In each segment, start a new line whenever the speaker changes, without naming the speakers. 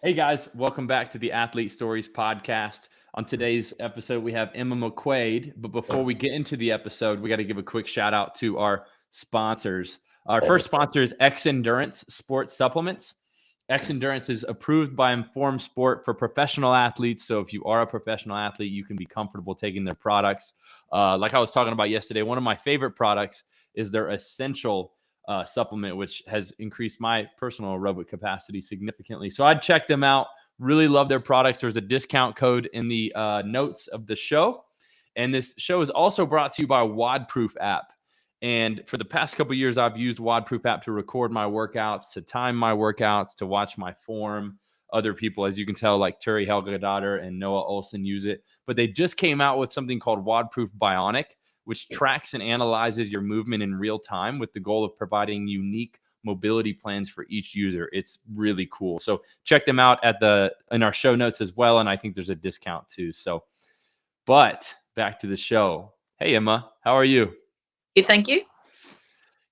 Hey guys, welcome back to the Athlete Stories podcast. On today's episode, we have Emma Mcquaid. But before we get into the episode, we got to give a quick shout out to our sponsors. Our first sponsor is X Endurance Sports Supplements. X Endurance is approved by Informed Sport for professional athletes. So if you are a professional athlete, you can be comfortable taking their products. Like I was talking about yesterday, one of my favorite products is their Essential supplement, which has increased my personal aerobic capacity significantly. So I'd check them out. Really love their products. There's a discount code in the notes of the show. And this show is also brought to you by WODProof app. And for the past couple of years, I've used WODProof app to record my workouts, to time my workouts, to watch my form. Other people, as you can tell, like Turi Helgadottir and Noah Olson use it. But they just came out with something called WODProof Bionic, which tracks and analyzes your movement in real time with the goal of providing unique mobility plans for each user. It's really cool. So check them out in our show notes as well. And I think there's a discount too. So, but back to the show. Hey, Emma, how are you?
Thank you.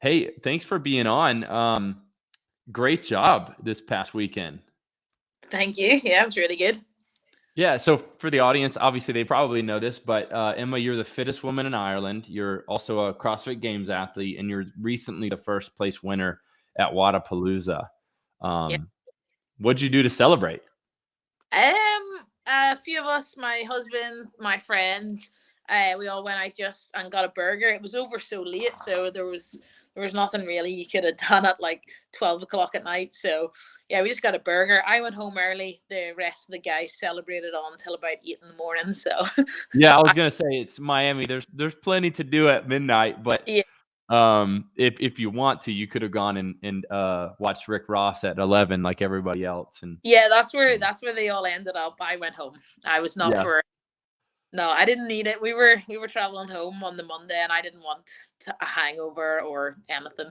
Hey, thanks for being on. Great job this past weekend.
Thank you. Yeah, it was really good.
Yeah, so for the audience, obviously they probably know this, but Emma, you're the fittest woman in Ireland. You're also a CrossFit Games athlete, and you're recently the first place winner at Wodapalooza.
Yeah.
What'd you do to celebrate?
A few of us, my husband, my friends, we all went out and got a burger. It was over so late, so there was nothing really you could have done at like 12 o'clock at night. So yeah, we just got a burger. I went home early. The rest of the guys celebrated on until about 8 in the morning. So
yeah, I was gonna say it's Miami. There's plenty to do at midnight, but
yeah.
If you want to, you could have gone and watched Rick Ross at 11 like everybody else. And
yeah, that's where they all ended up. I went home. I was not for. No, I didn't need it. We were traveling home on the Monday, and I didn't want a hangover or anything.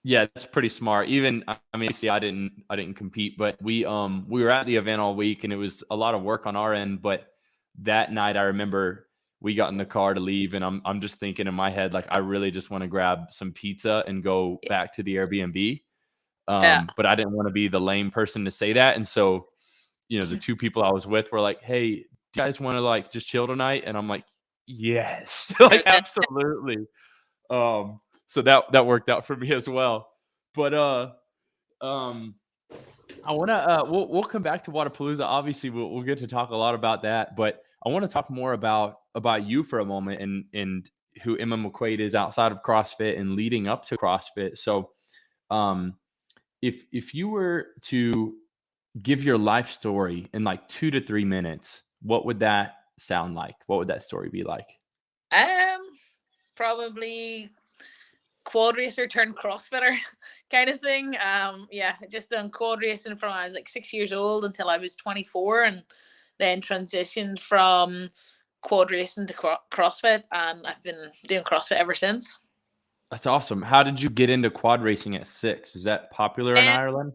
Yeah, that's pretty smart. Even I mean, see, I didn't compete, but we were at the event all week, and it was a lot of work on our end. But that night, I remember we got in the car to leave, and I'm just thinking in my head, like, I really just want to grab some pizza and go back to the Airbnb. But I didn't want to be the lame person to say that, and so the two people I was with were like, "Hey, do you guys want to like just chill tonight?" And I'm like, "Yes, like absolutely." So that worked out for me as well. But I want to we'll come back to Wodapalooza. Obviously, we'll get to talk a lot about that, but I want to talk more about you for a moment and who Emma Mcquaid is outside of CrossFit and leading up to CrossFit. So, if you were to give your life story in like 2 to 3 minutes, what would that sound like? What would that story be like?
Probably quad racer turned CrossFitter kind of thing. Yeah, just done quad racing from I was like 6 years old until I was 24, and then transitioned from quad racing to CrossFit, and I've been doing CrossFit ever since.
That's awesome. How did you get into quad racing at 6? Is that popular in Ireland?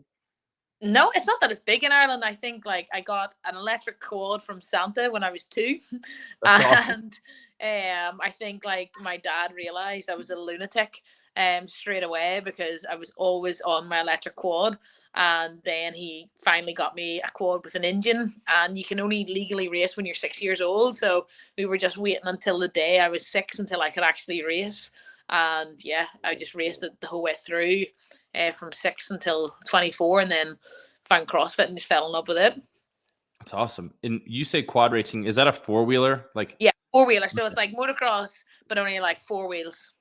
No, it's not that it's big in Ireland. I think like I got an electric quad from Santa when I was 2. And I think like my dad realized I was a lunatic straight away because I was always on my electric quad. And then he finally got me a quad with an engine, and you can only legally race when you're 6 years old. So we were just waiting until the day I was 6 until I could actually race. And yeah, I just raced it the whole way through from 6 until 24, and then found CrossFit and just fell in love with it.
That's awesome. And you say quad racing, is that a 4-wheeler? Like
yeah, 4-wheeler. So it's like motocross, but only like 4 wheels.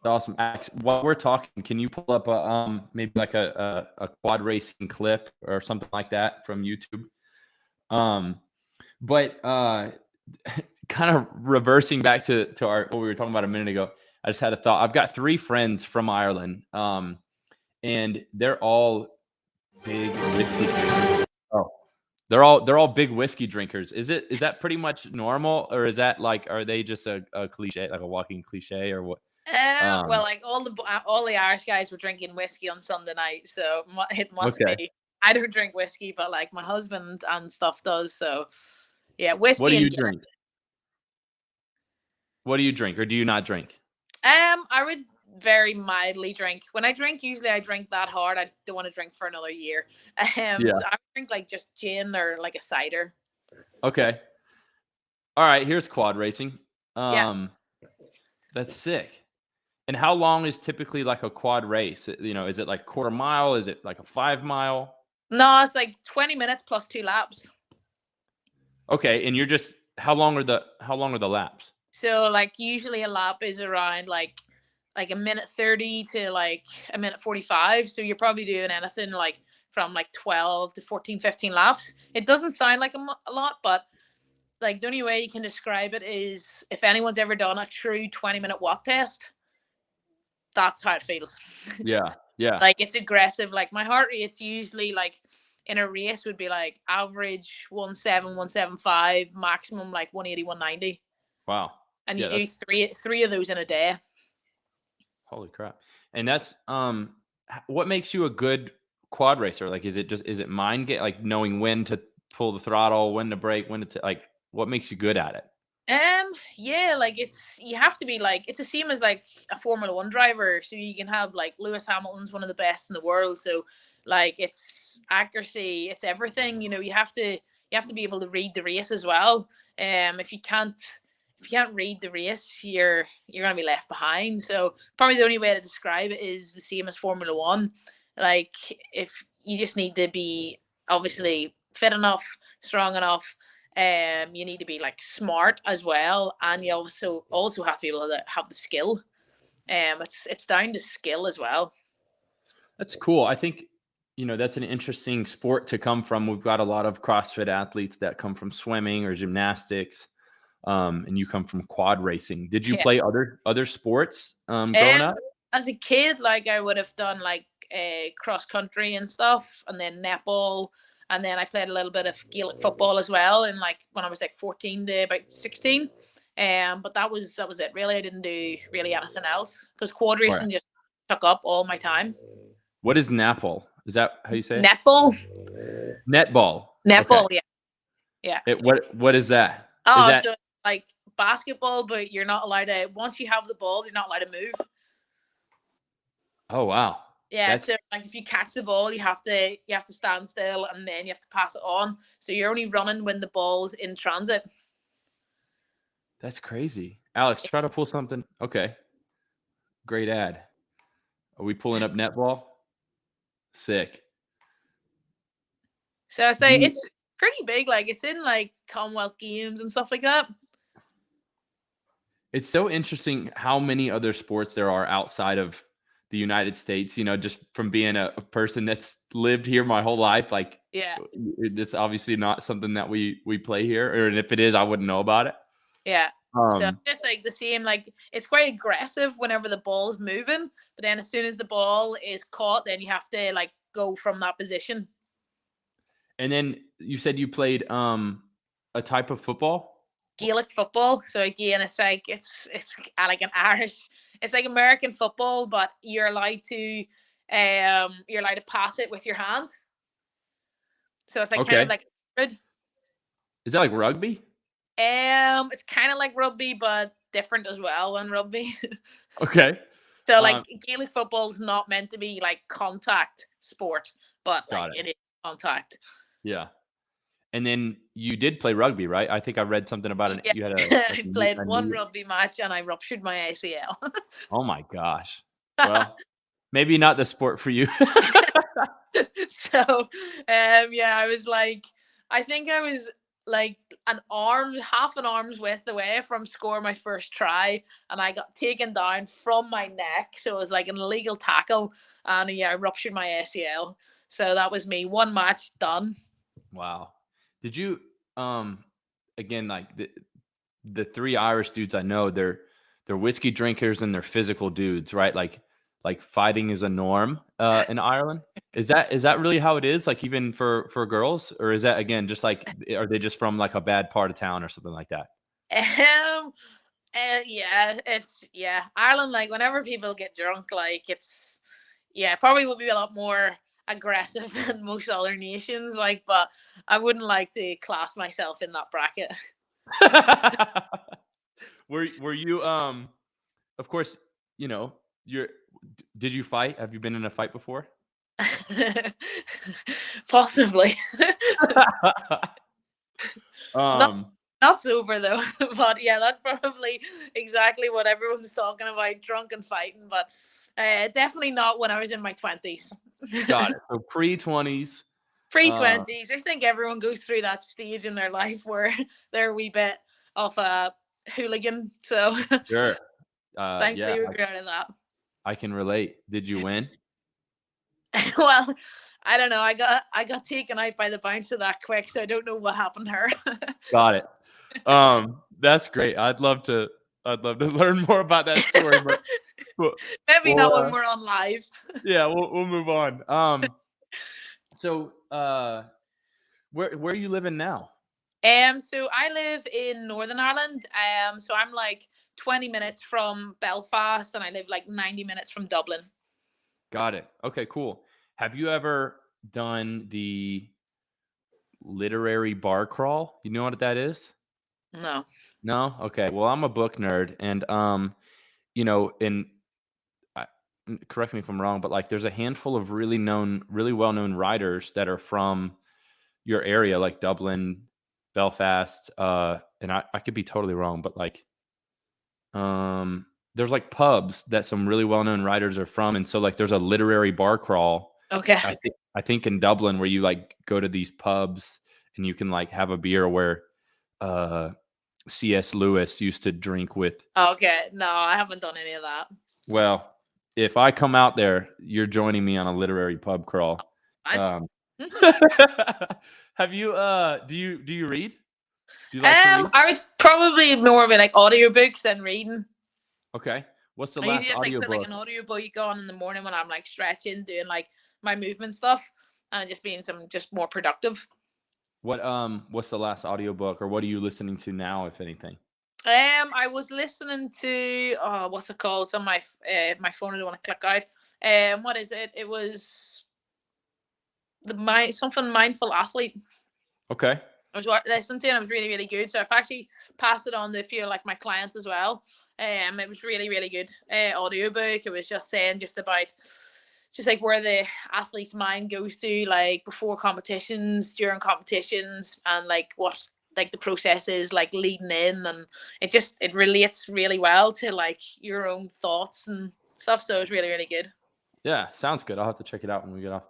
Awesome. While we're talking, can you pull up maybe like a quad racing clip or something like that from YouTube? But kind of reversing back to what we were talking about a minute ago, I just had a thought. I've got 3 friends from Ireland, and they're all big whiskey drinkers. Oh, they're all big whiskey drinkers. Is that pretty much normal, or is that like, are they just a cliche, like a walking cliche, or what?
Well, like all the Irish guys were drinking whiskey on Sunday night, so it must be. I don't drink whiskey, but like my husband and stuff does. So yeah, whiskey.
What do you drink? What do you drink, or do you not drink?
I would very mildly drink. When I drink, usually I drink that hard. I don't want to drink for another year.
Yeah.
So I drink like just gin or like a cider.
Okay. All right. Here's quad racing.
Yeah.
That's sick. And how long is typically like a quad race? Is it like quarter mile? Is it like a 5 mile?
No, it's like 20 minutes plus 2 laps.
Okay. And you're just, how long are the laps?
So like usually a lap is around like a minute 30 to like a minute 45. So you're probably doing anything like from like 12 to 14, 15 laps. It doesn't sound like a lot, but like the only way you can describe it is if anyone's ever done a true 20-minute watt test, that's how it feels.
Yeah. Yeah.
Like it's aggressive. Like my heart rate's usually like in a race would be like average 170, 175, maximum like 180, 190.
Wow.
And
Yeah,
you do three of those in a day.
Holy crap. And that's what makes you a good quad racer? Like is it mind get like knowing when to pull the throttle, when to brake, when to like what makes you good at it?
Yeah, like you have to be like it's the same as like a Formula One driver. So you can have like Lewis Hamilton's one of the best in the world. So like it's accuracy, it's everything. You have to be able to read the race as well. If you can't read the race, you're gonna be left behind. So probably the only way to describe it is the same as Formula One. Like if you just need to be obviously fit enough, strong enough. You need to be like smart as well, and you also have to be able to have the skill. It's down to skill as well.
That's cool. I think that's an interesting sport to come from. We've got a lot of CrossFit athletes that come from swimming or gymnastics, and you come from quad racing. Did you play other sports growing up?
As a kid, like I would have done like cross country and stuff, and then netball, and then I played a little bit of Gaelic football as well. And like when I was like 14 to about 16, but that was it. Really, I didn't do really anything else because quad racing just took up all my time.
What is netball? Is that how you say it?
Netball.
Netball.
Netball,
Okay.
Yeah.
What is that?
Oh,
is that...
so like basketball, but you're not allowed to. Once you have the ball, you're not allowed to move.
Oh wow.
Yeah, so like if you catch the ball, you have to stand still and then you have to pass it on. So you're only running when the ball's in transit.
That's crazy. Alex, try to pull something. Okay. Great ad. Are we pulling up netball? Sick.
So I say it's pretty big. Like it's in like Commonwealth Games and stuff like that.
It's so interesting how many other sports there are outside of the United States, just from being a person that's lived here my whole life. Like,
yeah,
it's obviously not something that we play here, or if it is, I wouldn't know about it.
Yeah. So just like the same, like it's quite aggressive whenever the ball is moving, but then as soon as the ball is caught, then you have to like go from that position.
And then you said you played a type of football?
Gaelic football. So again, it's like it's like an Irish. It's like American football, but you're allowed to pass it with your hand. So it's like kind of like
Is that like rugby?
It's kind of like rugby, but different as well than rugby.
Okay.
So like Gaelic football is not meant to be like contact sport, but like it is contact.
Yeah. And then you did play rugby, right? I think I read something about it.
Yeah.
You had
I played one rugby match and I ruptured my ACL.
Oh my gosh. Well, maybe not the sport for you.
So, yeah, I think I was like half an arm's width away from scoring my first try, and I got taken down from my neck. So it was like an illegal tackle, and yeah, I ruptured my ACL. So that was me. One match done.
Wow. Did you again, like the three Irish dudes I know, they're whiskey drinkers and they're physical dudes, right? Like fighting is a norm in Ireland. Is that really how it is? Like even for girls, or is that again just like, are they just from like a bad part of town or something like that?
Yeah, Ireland. Like whenever people get drunk, like probably would be a lot more aggressive than most other nations. Like, but I wouldn't like to class myself in that bracket.
Were you of course, Did you fight? Have you been in a fight before?
Possibly. not
um,
not sober though, but yeah, that's probably exactly what everyone's talking about, drunk and fighting. But definitely not when I was in my 20s.
got it. So pre-20s.
Pre-20s, I think everyone goes through that stage in their life where they're a wee bit of a hooligan. So
Sure.
thankfully
Yeah,
we grew out of that.
I can relate. Did you win?
Well, I don't know. I got taken out by the bouncer that quick, so I don't know what happened to her.
Got it. That's great. I'd love to learn more about that story, but
Maybe not when we're on live.
Yeah, we'll move on. So where are you living now?
So I live in Northern Ireland. So I'm like 20 minutes from Belfast, and I live like 90 minutes from Dublin.
Got it. Okay, cool. Have you ever done the literary bar crawl? You know what that is?
No.
No? Okay. Well, I'm a book nerd, and and correct me if I'm wrong, but like there's a handful of really well-known writers that are from your area, like Dublin, Belfast, and I could be totally wrong, but like there's like pubs that some really well-known writers are from, and so like there's a literary bar crawl.
Okay.
I think in Dublin where you like go to these pubs and you can like have a beer where C.S. Lewis used to drink with.
Okay. No, I haven't done any of that.
Well, if I come out there, you're joining me on a literary pub crawl. Have you do you read? Do you like to read?
I was probably more of like audiobooks than reading.
Okay. What's the
I
last
usually just like put like
audiobook?
an audiobook on in the morning when I'm like stretching, doing like my movement stuff, and just being just more productive.
What's the last audiobook, or what are you listening to now, if anything?
I was listening to what's it called? It's on my my phone. I don't want to click out. What is it? It was something mindful athlete.
Okay.
I was listening to it, and it was really, really good. So I've actually passed it on to a few of like my clients as well. It was really, really good audiobook. It was just saying just about just like where the athlete's mind goes to, like before competitions, during competitions, and like what like the process is like leading in, and it relates really well to like your own thoughts and stuff. So it was really, really good.
Yeah, sounds good. I'll have to check it out when we get off.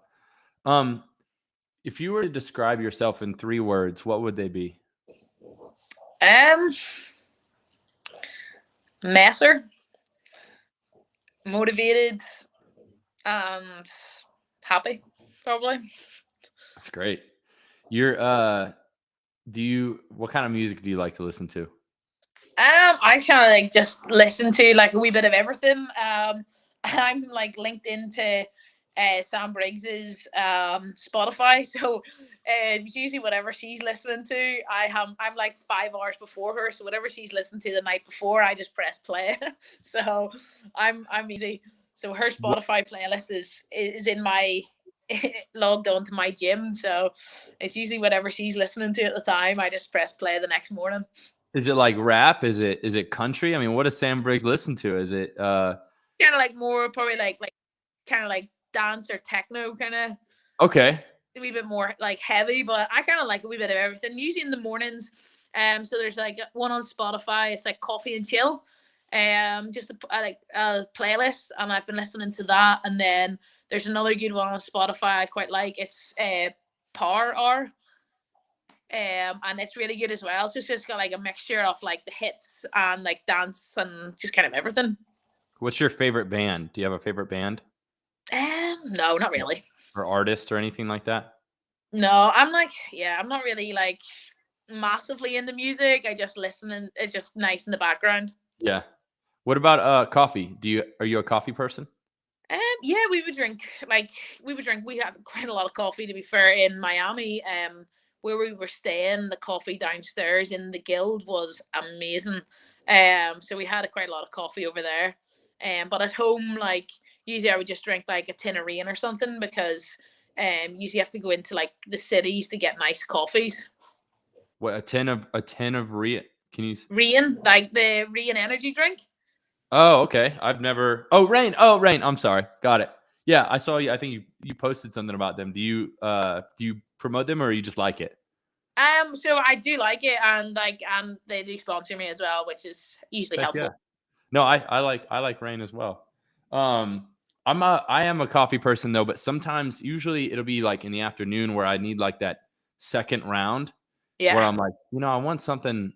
If you were to describe yourself in 3 words, what would they be?
Messer, motivated, and happy, probably.
That's great. What kind of music do you like to listen to?
I kind of like just listen to like a wee bit of everything. I'm like linked into Sam Briggs's Spotify, so usually whatever she's listening to, I'm like 5 hours before her, so whatever she's listening to the night before, I just press play. So I'm easy. So her Spotify playlist is in my logged on to my gym, so it's usually whatever she's listening to at the time. I just press play the next morning.
Is it like rap? Is it country? I mean, what does Sam Briggs listen to? Is it
kind of like more probably like kind of like dance or techno kind of.
Okay.
A wee bit more like heavy, but I kind of like a wee bit of everything. Usually in the mornings, so there's like one on Spotify. It's like Coffee and Chill, just like a playlist, and I've been listening to that. And then there's another good one on Spotify I quite like. It's Power Hour. And it's really good as well. So it's just got like a mixture of like the hits and like dance and just kind of everything.
What's your favorite band? Do you have a favorite band?
No, not really.
Or artist or anything like that?
No, I'm not really like massively into music. I just listen, and it's just nice in the background.
Yeah. What about coffee? Are you a coffee person?
Yeah, we would drink. We had quite a lot of coffee, to be fair, in Miami. Where we were staying, the coffee downstairs in the guild was amazing. So we had quite a lot of coffee over there. But at home, like usually I would just drink like a tin of rain or something, because usually you have to go into like the cities to get nice coffees.
What, a tin of rain? Can you
Rain, like the Rain energy drink.
Oh, okay. I've never. Oh, Rain. Oh, Rain. I'm sorry. Got it. Yeah, I saw you. I think you posted something about them. Do you promote them or you just like it?
So I do like it, and they do sponsor me as well, which is usually
Heck yeah.
helpful.
No, I like Rain as well. I am a coffee person though, but sometimes usually it'll be like in the afternoon where I need like that second round where
Yeah.
I'm like, I want something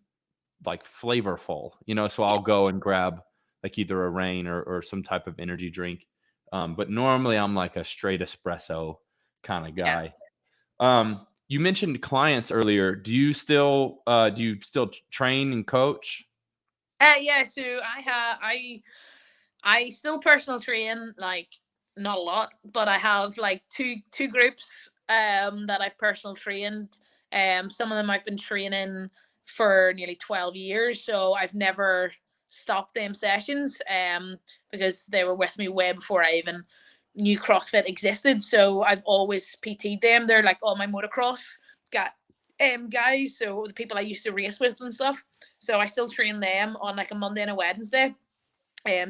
like flavorful, so
Yeah.
I'll go and grab like either a Rain or some type of energy drink. But normally I'm like a straight espresso kind of
Yeah.
guy. You mentioned clients earlier. Do you still train and coach?
Yeah. So I still personal train, like not a lot, but I have like two groups that I've personal trained. Some of them I've been training for nearly 12 years, so I've never stopped them sessions because they were with me way before I even knew CrossFit existed. So I've always PT'd them. They're like all my motocross got guys, so the people I used to race with and stuff. So I still train them on like a Monday and a Wednesday.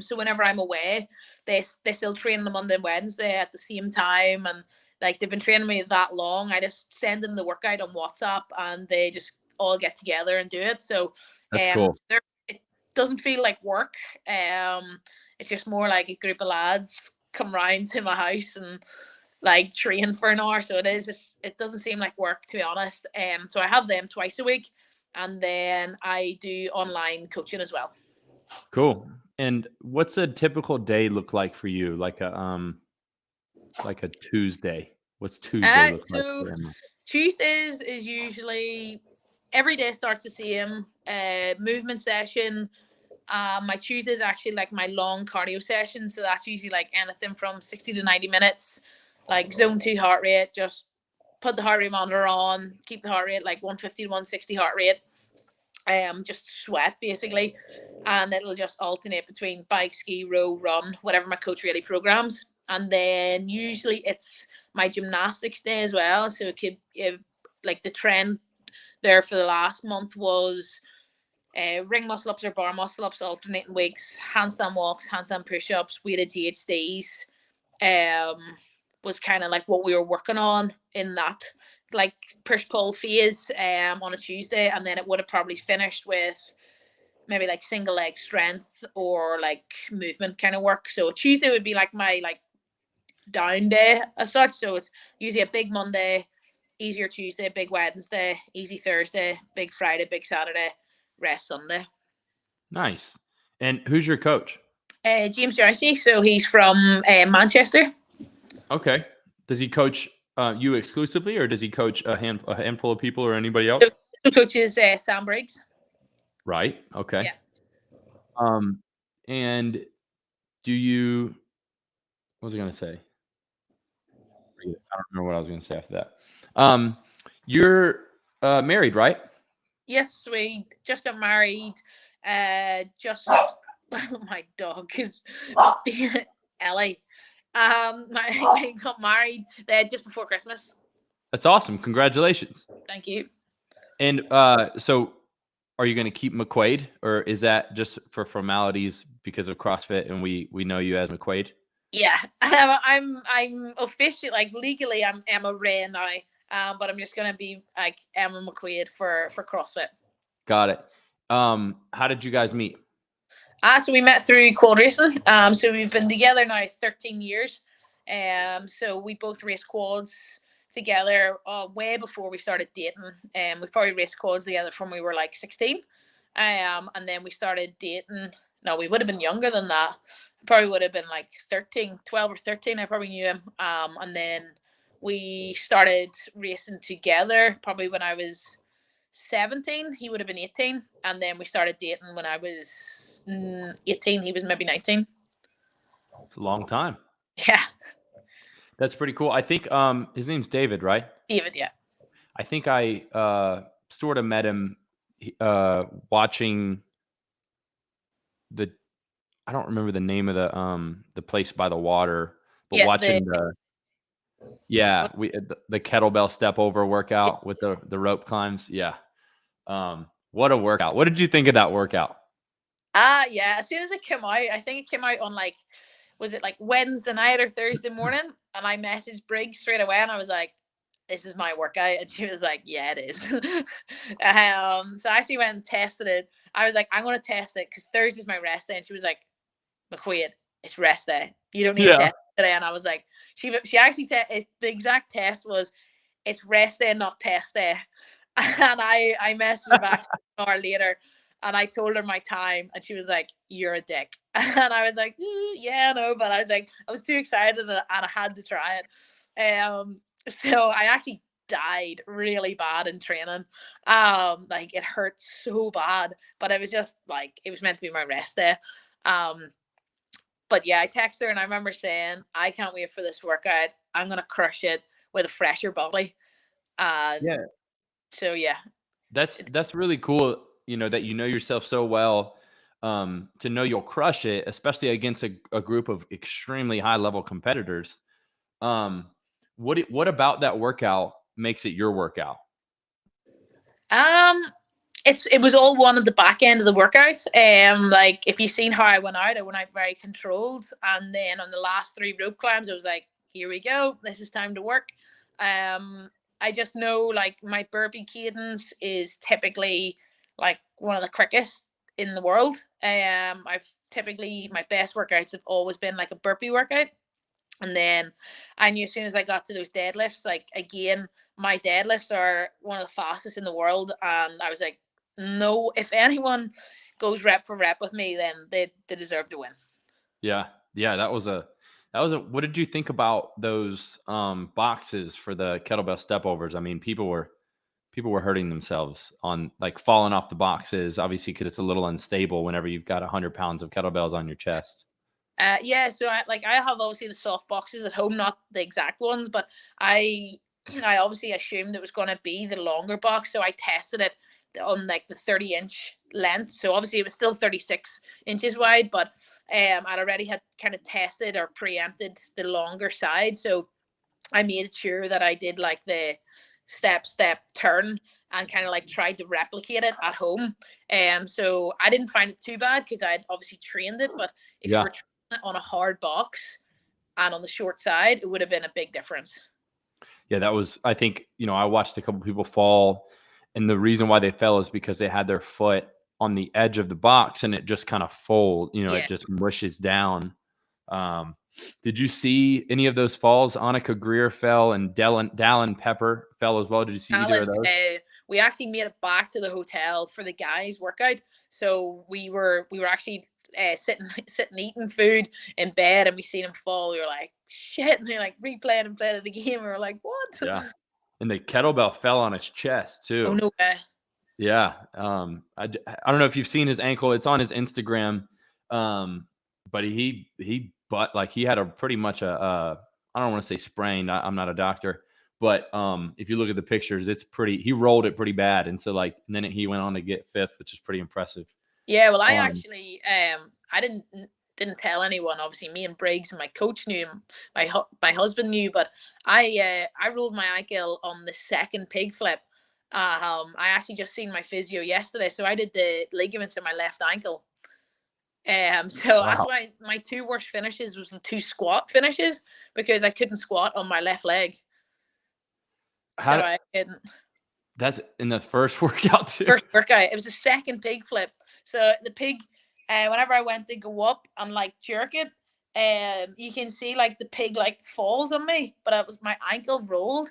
So whenever I'm away, they still train on the Monday and Wednesday at the same time, and like they've been training me that long. I just send them the workout on WhatsApp, and they just all get together and do it. So,
That's cool.
it doesn't feel like work. It's just more like a group of lads come round to my house and like train for an hour. So it doesn't seem like work, to be honest. So I have them twice a week, and then I do online coaching as well.
Cool. And what's a typical day look like for you? Like a Tuesday. What's Tuesday look like
So
for Emma?
Tuesdays is usually every day starts the same. Movement session. My Tuesdays actually like my long cardio session, so that's usually like anything from 60 to 90 minutes, like zone 2 heart rate. Just put the heart rate monitor on, keep the heart rate like 150 to 160 heart rate. Just sweat basically, and it'll just alternate between bike, ski, row, run, whatever my coach really programs. And then usually it's my gymnastics day as well. So it could, like the trend there for the last month was ring muscle ups or bar muscle ups, alternating weeks, handstand walks, handstand push ups, weighted GHDs. Was kind of like what we were working on in that like push pull phase on a Tuesday, and then it would have probably finished with maybe like single leg strength or like movement kind of work. So Tuesday would be like my like down day as such. So it's usually a big Monday, easier Tuesday, big Wednesday, easy Thursday, big Friday, big Saturday, rest Sunday.
Nice. And who's your coach?
James Jersey. So he's from Manchester.
Okay. Does he coach you exclusively, or does he coach a handful of people or anybody else?
So coaches Sam Briggs.
Right. Okay.
Yeah.
And do you? What was I going to say? I don't remember what I was going to say after that. You're married, right?
Yes, we just got married. Just my dog is Ellie. I got married there just before Christmas.
That's awesome. Congratulations.
Thank you.
And so are you going to keep Mcquaid, or is that just for formalities because of CrossFit and we know you as Mcquaid?
Yeah, I'm officially like legally I'm Emma Ray now, but I'm just gonna be like Emma Mcquaid for CrossFit.
Got it. How did you guys meet?
So we met through quad racing. So we've been together now 13 years. So we both raced quads together way before we started dating. We probably raced quads together from we were like 16. And then we started dating. No, we would have been younger than that. Probably would have been like 13, 12 or 13. I probably knew him. And then we started racing together probably when I was 17. He would have been 18. And then we started dating when I was 18. He was maybe 19.
It's a long time.
Yeah.
That's pretty cool. I think his name's David, right?
David, yeah.
I think I sort of met him watching I don't remember the name of the place by the water, but watching the kettlebell step over workout with the rope climbs. Yeah. What a workout. What did you think of that workout?
Yeah. As soon as it came out, I think it came out on like, was it like Wednesday night or Thursday morning? And I messaged Briggs straight away, and I was like, "This is my workout," and she was like, "Yeah, it is." So I actually went and tested it. I was like, "I'm going to test it because Thursday's my rest day," and she was like, "Mcquaid, it's rest day. You don't need to
Yeah.
test today." And I was like, she actually the exact test was, "It's rest day, not test day." And I messaged her back an hour later, and I told her my time, and she was like, "You're a dick." And I was like, "Yeah, no," but I was like, I was too excited, and I had to try it. So I actually died really bad in training. Like it hurt so bad, but it was just like it was meant to be my rest day. But yeah, I texted her and I remember saying, "I can't wait for this workout. I'm gonna crush it with a fresher body." And
Yeah.
so yeah.
That's really cool, that you know yourself so well, to know you'll crush it, especially against a group of extremely high level competitors. Um, what about that workout makes it your workout?
Um it was all one at the back end of the workout. Like if you've seen how I went out very controlled, and then on the last 3 rope climbs, I was like, "Here we go, this is time to work." I just know like my burpee cadence is typically like one of the quickest in the world. I've typically my best workouts have always been like a burpee workout. And then I knew as soon as I got to those deadlifts, like again, my deadlifts are one of the fastest in the world. And I was like, no, if anyone goes rep for rep with me, then they deserve to win.
Yeah. Yeah, what did you think about those boxes for the kettlebell step overs? I mean, people were hurting themselves on like falling off the boxes, obviously, because it's a little unstable whenever you've got 100 pounds of kettlebells on your chest.
Yeah, so I have obviously the soft boxes at home, not the exact ones, but I I obviously assumed it was going to be the longer box, so I tested it on like the 30-inch length. So obviously it was still 36 inches wide, but I'd already had kind of tested or preempted the longer side, so I made sure that I did like the step turn and kind of like tried to replicate it at home. So I didn't find it too bad because I'd obviously trained it, but if you
Yeah.
were training it on a hard box and on the short side, it would have been a big difference.
Yeah, that was, I think, I watched a couple people fall, and the reason why they fell is because they had their foot on the edge of the box and it just kind of it
Yeah.
just mushes down. Um, did you see any of those falls? Annika Greer fell and Dallin Pepper fell as well. Did you see either of
Talents.
those?
We actually made it back to the hotel for the guys' workout. So we were actually sitting eating food in bed, and we seen him fall. We were like, "Shit!" And they like replayed and played it again. We were like, "What?"
Yeah. And the kettlebell fell on his chest
Oh
too.
no way.
Yeah. I don't know if you've seen his ankle. It's on his Instagram. Um, but he had a pretty much I don't want to say sprained. I'm not a doctor, but if you look at the pictures, he rolled it pretty bad. And so and then he went on to get fifth, which is pretty impressive.
Yeah, well, I
Um,
actually I didn't tell anyone. Obviously, me and Briggs and my coach knew, my husband knew, but I rolled my ankle on the second pig flip. I actually just seen my physio yesterday, so I did the ligaments in my left ankle. So that's
wow.
why my 2 worst finishes was the 2 squat finishes because I couldn't squat on my left leg, so
How
I couldn't.
That's in the first workout too.
First workout, it was the second pig flip. So the pig, whenever I went to go up and like jerk it, you can see like the pig like falls on me, but it was my ankle rolled,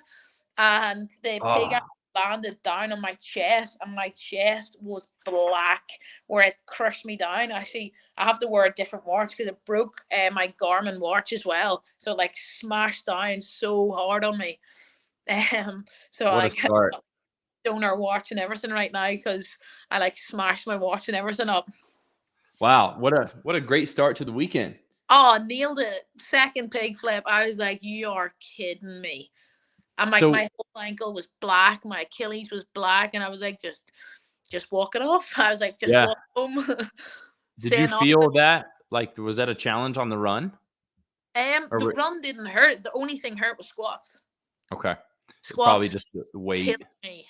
and the pig
Oh,
landed down on my chest, and my chest was black where it crushed me down. Actually, I have to wear a different watch because it broke my Garmin watch as well, so it like smashed down so hard on me. So
what a
I
start.
donor watch and everything right now because I like smashed my watch and everything up.
Wow. What a great start to the weekend.
Oh, nailed it. Second pig flip. I was like, you are kidding me. And like
So
my whole ankle was black, my Achilles was black, and I was like, just walk it off. I was like, just
yeah.
walk home.
Did you
Saying all
feel that? Like, was that a challenge on the run?
the
Or
run didn't hurt. The only thing hurt was squats.
okay. Probably
Squats
just the
killed
weight.
me.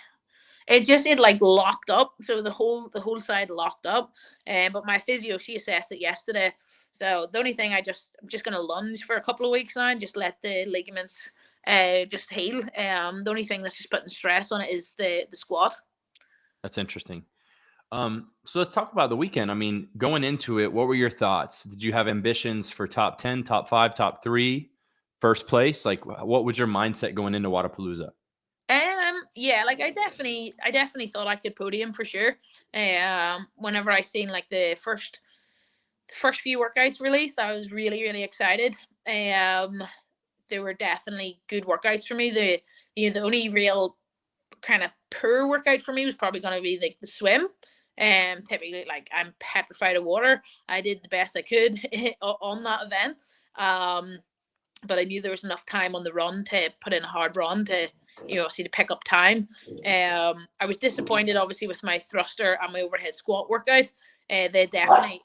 It like locked up, so the whole side locked up. But my physio, she assessed it yesterday. So the only thing I'm just gonna lunge for a couple of weeks now and just let the ligaments just heal. The only thing that's just putting stress on it is the squat.
That's interesting. So let's talk about the weekend. I mean, going into it, what were your thoughts? Did you have ambitions for top 10, top 5, top 3, first place? Like, what was your mindset going into Wodapalooza?
Yeah, like I definitely thought I could podium for sure. Whenever I seen like the first few workouts released, I was really, really excited. They were definitely good workouts for me. The only real kind of poor workout for me was probably going to be like the swim. Typically, like, I'm petrified of water. I did the best I could on that event. But I knew there was enough time on the run to put in a hard run to, obviously to pick up time. I was disappointed, obviously, with my thruster and my overhead squat workout. They definitely,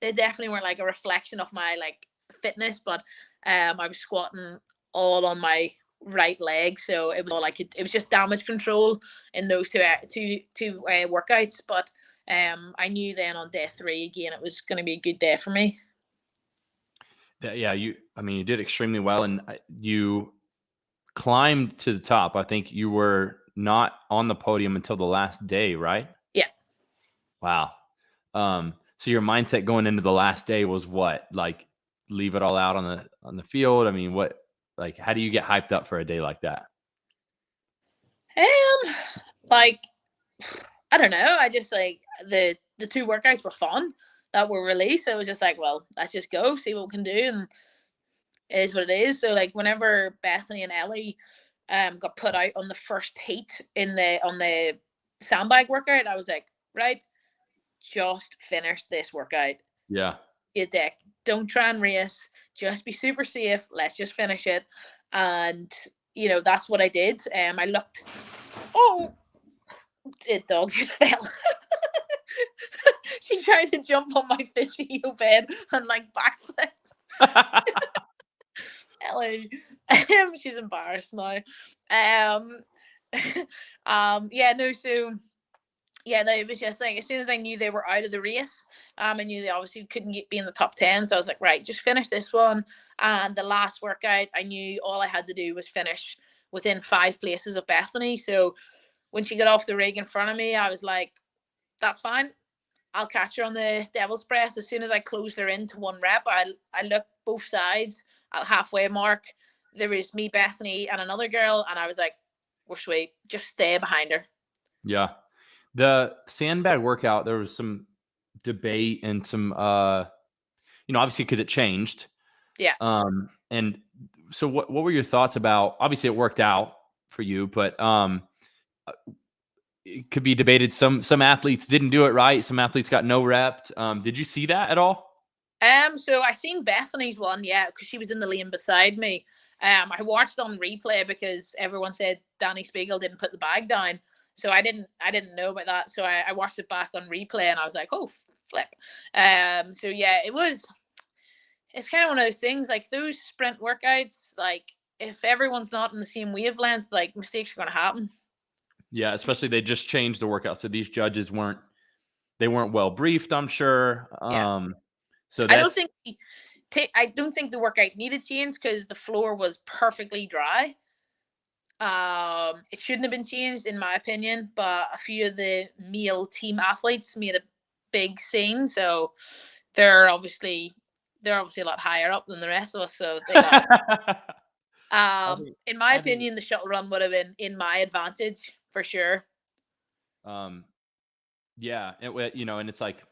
they definitely were like a reflection of my like fitness, but I was squatting all on my right leg, so it was all like it was just damage control in those two workouts. But I knew then on day 3 again it was going to be a good day for me.
Yeah, you did extremely well, and you climbed to the top. I think you were not on the podium until the last day, right?
Yeah.
Wow. So your mindset going into the last day was what? Like, leave it all out on the field? I mean, how do you get hyped up for a day like that?
Like, I don't know. I just like the 2 workouts were fun that were released. So it was just like, well, let's just go see what we can do, and it is what it is. So like whenever Bethany and Ellie got put out on the first heat on the sandbag workout, I was like, right, just finish this workout.
Yeah.
You dick. Don't try and race. Just be super safe. Let's just finish it. And that's what I did. I looked. Oh, the dog just fell. She tried to jump on my physio bed and like backflipped. Ellie, she's embarrassed now. Yeah, no. So yeah, it was just like as soon as I knew they were out of the race, I knew they obviously couldn't be in the top 10. So I was like, right, just finish this one. And the last workout, I knew all I had to do was finish within 5 places of Bethany. So when she got off the rig in front of me, I was like, that's fine. I'll catch her on the devil's press. As soon as I closed her into 1 rep, I looked both sides at halfway mark. There was me, Bethany, and another girl, and I was like, we're sweet. Just stay behind her.
Yeah. The sandbag workout, there was some debate and some, obviously because it changed.
Yeah.
And so what were your thoughts about, obviously it worked out for you, but it could be debated. Some athletes didn't do it right. Some athletes got no rep. Did you see that at all?
So I seen Bethany's one, yeah, because she was in the lane beside me. I watched on replay because everyone said Danny Spiegel didn't put the bag down. So I didn't know about that. So I watched it back on replay and I was like, oh, flip. So yeah, it's kind of one of those things, like those sprint workouts, like if everyone's not in the same wavelength, like mistakes are going to happen.
Yeah, especially they just changed the workout. So these judges weren't well briefed, I'm sure.
Yeah.
So
I don't think the workout needed change because the floor was perfectly dry. It shouldn't have been changed in my opinion, but a few of the male team athletes made a big scene, so they're obviously a lot higher up than the rest of us, so they got in my opinion the shuttle run would have been in my advantage for sure.
Yeah, and it's like, you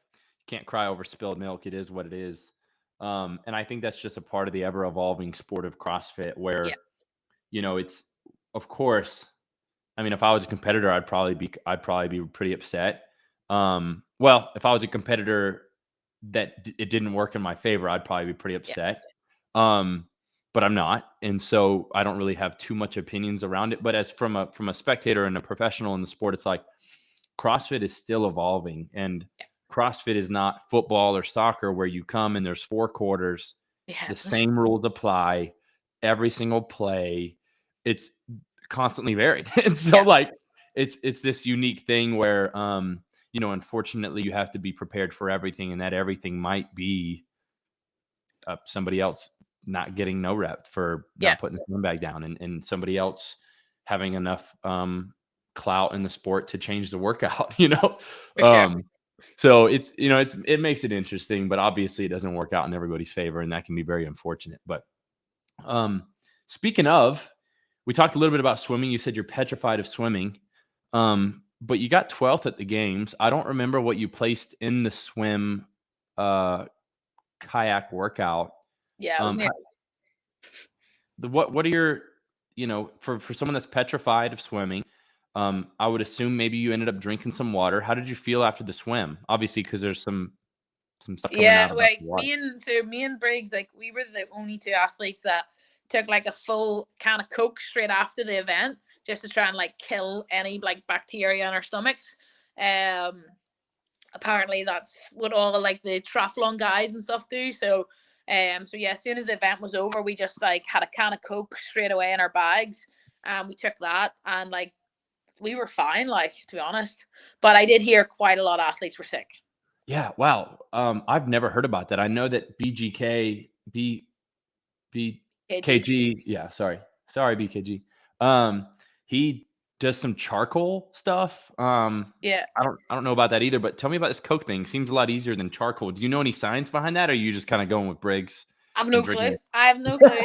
can't cry over spilled milk. It is what it is. And I think that's just a part of the ever evolving sport of CrossFit where, it's, of course, I mean, if I was a competitor, I'd probably be pretty upset. Well, if I was a competitor that it didn't work in my favor, I'd probably be pretty upset. But I'm not. And so I don't really have too much opinions around it. But as from a spectator and a professional in the sport, it's like CrossFit is still evolving, and CrossFit is not football or soccer where you come and there's 4 quarters. The same rules apply every single play. constantly varied. And so like it's this unique thing where you know, unfortunately you have to be prepared for everything, and that everything might be somebody else not getting no rep for not putting the sandbag down, and somebody else having enough clout in the sport to change the workout, you know.
Sure.
So it's, you know, it makes it interesting, but obviously it doesn't work out in everybody's favor, and that can be very unfortunate. But speaking of, we talked a little bit about swimming. You said you're petrified of swimming, but you got 12th at the games. I don't remember what you placed in the swim kayak workout.
Yeah, it was near.
What are your, you know, for someone that's petrified of swimming, I would assume maybe you ended up drinking some water. How did you feel after the swim? Obviously, because there's some stuff coming out about
Like
the water.
me and Briggs, like we were the only two athletes that took like a full can of Coke straight after the event, just to try and like kill any like bacteria in our stomachs. Apparently that's what all like the triathlon guys and stuff do. So as soon as the event was over, we just like had a can of Coke straight away in our bags, and we took that, and like we were fine, like, to be honest. But I did hear quite a lot of athletes were sick.
Yeah, wow. I've never heard about that. I know that BKG, yeah, sorry, BKG. He does some charcoal stuff.
Yeah.
I don't know about that either, but tell me about this Coke thing. Seems a lot easier than charcoal. Do you know any science behind that, or are you just kind of going with Briggs?
I have no clue. I have no clue.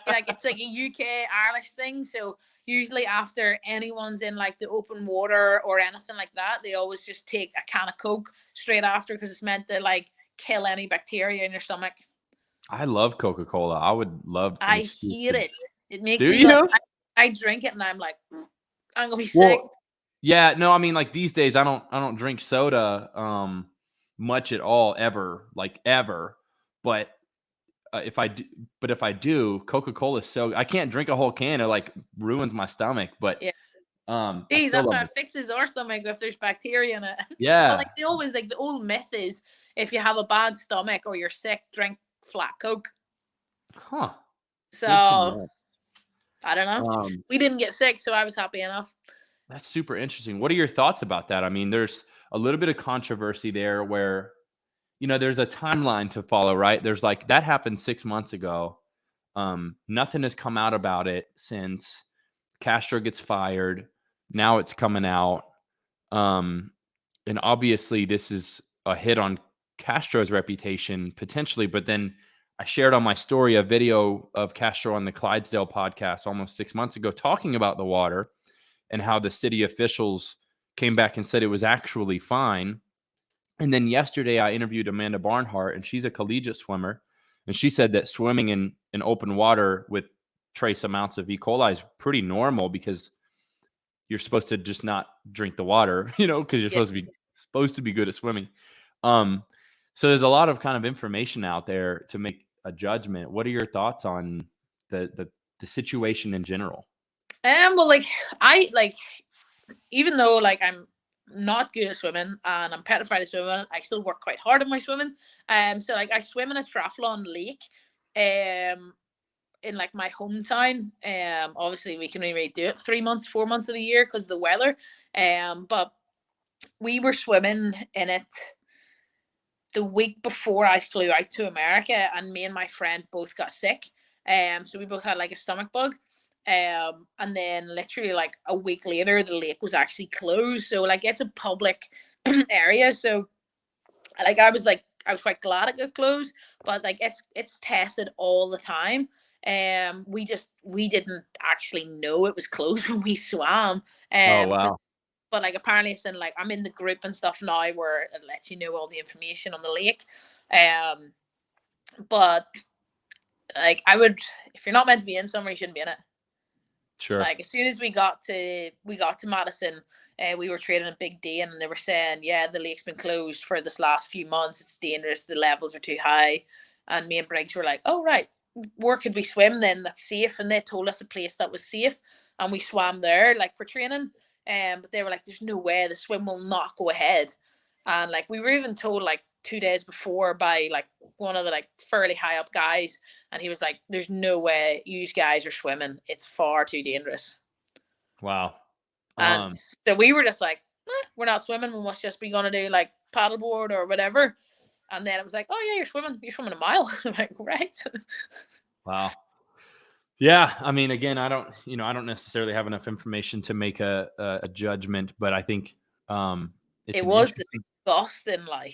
Like it's like a UK Irish thing. So usually after anyone's in like the open water or anything like that, they always just take a can of Coke straight after, because it's meant to like kill any bacteria in your stomach.
I love Coca-Cola. I would love.
I hate it. It makes
Do
me.
you?
I drink it and I'm like, I'm gonna be sick.
Well, yeah, no, I mean, like these days, I don't drink soda much at all, ever, like ever. But if I do, Coca-Cola is so, I can't drink a whole can. It like ruins my stomach. But I
Geez,
still
that's
love
why
it.
it fixes our stomach if there's bacteria in it.
Yeah.
Well, like they always, like the old myth is, if you have a bad stomach or you're sick, drink flat Coke.
Huh.
So I don't know. We didn't get sick, so I was happy enough.
That's super interesting. What are your thoughts about that? I mean, there's a little bit of controversy there where, you know, there's a timeline to follow, right? There's like, that happened 6 months ago. Nothing has come out about it since. Castro gets fired. Now it's coming out. And obviously this is a hit on Castro's reputation potentially, but then I shared on my story a video of Castro on the Clydesdale podcast almost 6 months ago talking about the water and how the city officials came back and said it was actually fine. And then yesterday I interviewed Amanda Barnhart, and she's a collegiate swimmer. And she said that swimming in open water with trace amounts of E. coli is pretty normal, because you're supposed to just not drink the water, you know, because you're supposed to be good at swimming. So there's a lot of kind of information out there to make a judgment. What are your thoughts on the situation in general?
Well, like I like, even though like I'm not good at swimming and I'm petrified of swimming, I still work quite hard at my swimming. So like I swim in a triathlon lake, in like my hometown. Obviously we can only do it 3 months, 4 months of the year because of the weather. But we were swimming in it the week before I flew out to America, and me and my friend both got sick. So we both had like a stomach bug. And then literally like a week later, the lake was actually closed. So like it's a public area. So like I was quite glad it got closed, but like it's tested all the time. We didn't actually know it was closed when we swam.
Oh, wow.
But like apparently it's in like, I'm in the group and stuff now where it lets you know all the information on the lake. But like I would, if you're not meant to be in somewhere, you shouldn't be in it.
Sure.
Like as soon as we got to Madison, we were training a big day, and they were saying, yeah, the lake's been closed for this last few months. It's dangerous. The levels are too high. And me and Briggs were like, oh, right. Where could we swim then that's safe? And they told us a place that was safe, and we swam there like for training. But they were like, there's no way, the swim will not go ahead. And like we were even told like 2 days before by like one of the like fairly high up guys, and he was like, there's no way you guys are swimming. It's far too dangerous.
Wow.
And so we were just like, we're not swimming. We must just be going to do like paddleboard or whatever. And then it was like, oh yeah, you're swimming a mile. I'm like, right.
Wow. Yeah. I mean, again, I don't necessarily have enough information to make a judgment, but I think it's
It
an
was
interesting.
disgusting.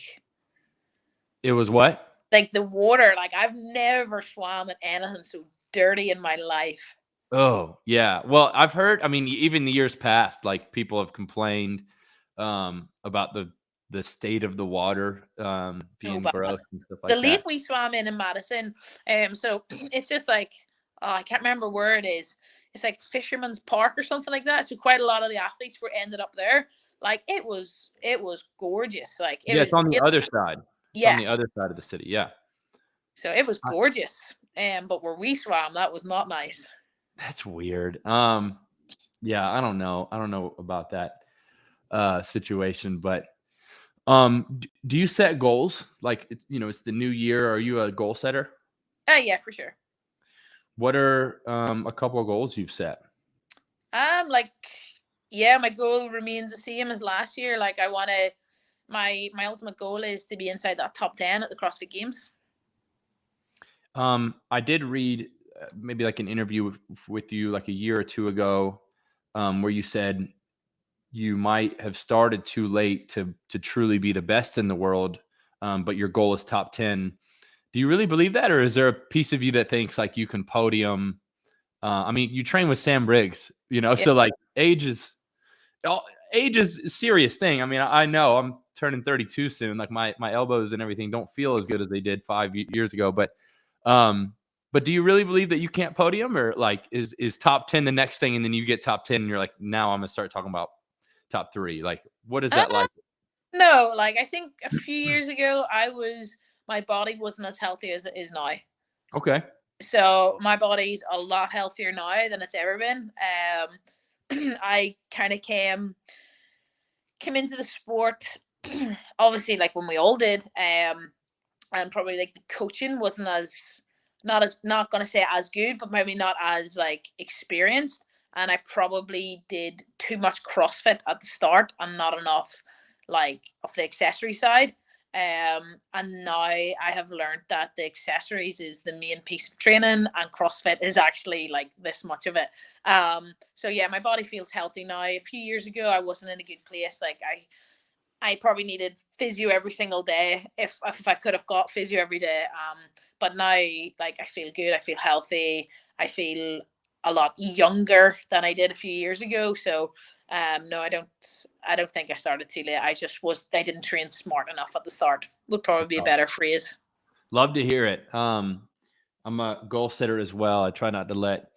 It was what?
Like the water, like I've never swam in anything so dirty in my life.
Oh, yeah. Well, I've heard, I mean, even the years past, like people have complained about the state of the water
So
being
bad.
gross and stuff
The
like
lake
that.
we swam in Madison, so it's just like, oh, I can't remember where it is. It's like Fisherman's Park or something like that. So quite a lot of the athletes were ended up there. Like it was gorgeous. Like it
Yeah, it's
was,
on the other side. It's on
yeah.
the other side of the city. Yeah.
So it was
I-
gorgeous. But where we swam, that was not nice.
That's weird. Yeah, I don't know. I don't know about that situation, but do you set goals? Like it's the new year. Are you a goal setter?
Yeah, for sure.
What are a couple of goals you've set?
Like, yeah, my goal remains the same as last year. Like, I want to. My ultimate goal is to be inside that top 10 at the CrossFit Games.
I did read maybe like an interview with you like a year or two ago, where you said you might have started too late to truly be the best in the world, but your goal is top 10. Do you really believe that, or is there a piece of you that thinks like you can podium? I mean, you train with Sam Briggs,
Yeah.
so like age is a serious thing. I mean, I know I'm turning 32 soon. Like my elbows and everything don't feel as good as they did 5 years ago. Um, but do you really believe that you can't podium, or like is top 10 the next thing, and then you get top 10 and you're like, now I'm gonna start talking about top 3? Like, what is
Uh,
that like?
no, like I think a few years ago, my body wasn't as healthy as it is now.
Okay.
So my body's a lot healthier now than it's ever been. I kind of came into the sport, obviously, like when we all did. And probably like the coaching wasn't as not gonna say as good, but maybe not as like experienced. And I probably did too much CrossFit at the start and not enough like of the accessory side. And now I have learned that the accessories is the main piece of training, and CrossFit is actually like this much of it. So yeah, my body feels healthy now. A few years ago, I wasn't in a good place. Like I probably needed physio every single day if I could have got physio every day. But now like I feel good, I feel healthy, I feel a lot younger than I did a few years ago. So no, I don't think I started too late. I didn't train smart enough at the start. Would probably be a better phrase.
Love to hear it. I'm a goal setter as well. I try not to let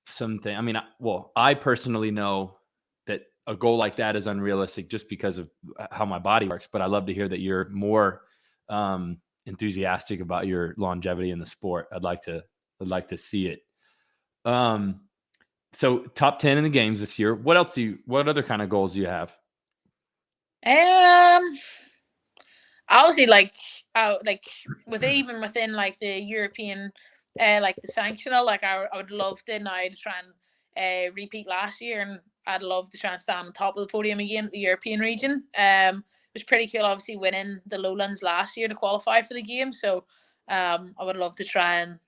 something. I mean, I personally know that a goal like that is unrealistic just because of how my body works. But I love to hear that you're more enthusiastic about your longevity in the sport. I'd like to see it. So top 10 in the games this year. What else what other kind of goals do you have?
Um, Obviously, like even within like the European, like the sanctional, like I would love to now to try and repeat last year, and I'd love to try and stand on top of the podium again, the European region. It was pretty cool, obviously winning the Lowlands last year to qualify for the game. So, I would love to try and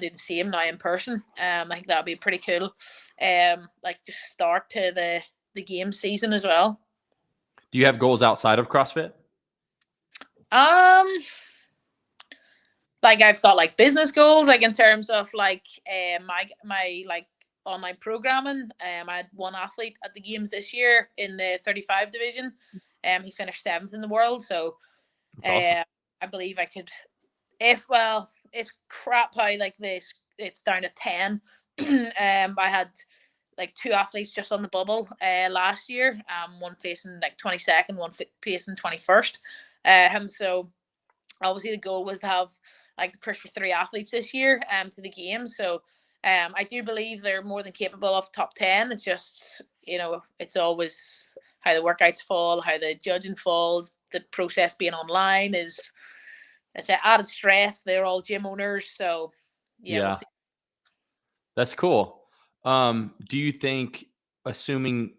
do the same now in person. I think that'd be pretty cool. Like just start to the game season as well.
Do you have goals outside of CrossFit?
Um, like I've got like business goals, like in terms of like my like online programming. I had one athlete at the games this year in the 35 division. He finished 7th in the world. So
That's awesome.
I believe I could, if well, it's crap how like this it's down to 10. I had like 2 athletes just on the bubble last year. One placing like 22nd, one placing 21st. So obviously the goal was to have like the push for 3 athletes this year to the games. So I do believe they're more than capable of top 10. It's just, it's always how the workouts fall, how the judging falls. The process being online it's an added stress. They're all gym owners. So yeah, we'll
Yeah,
see.
that's cool. Do you think assuming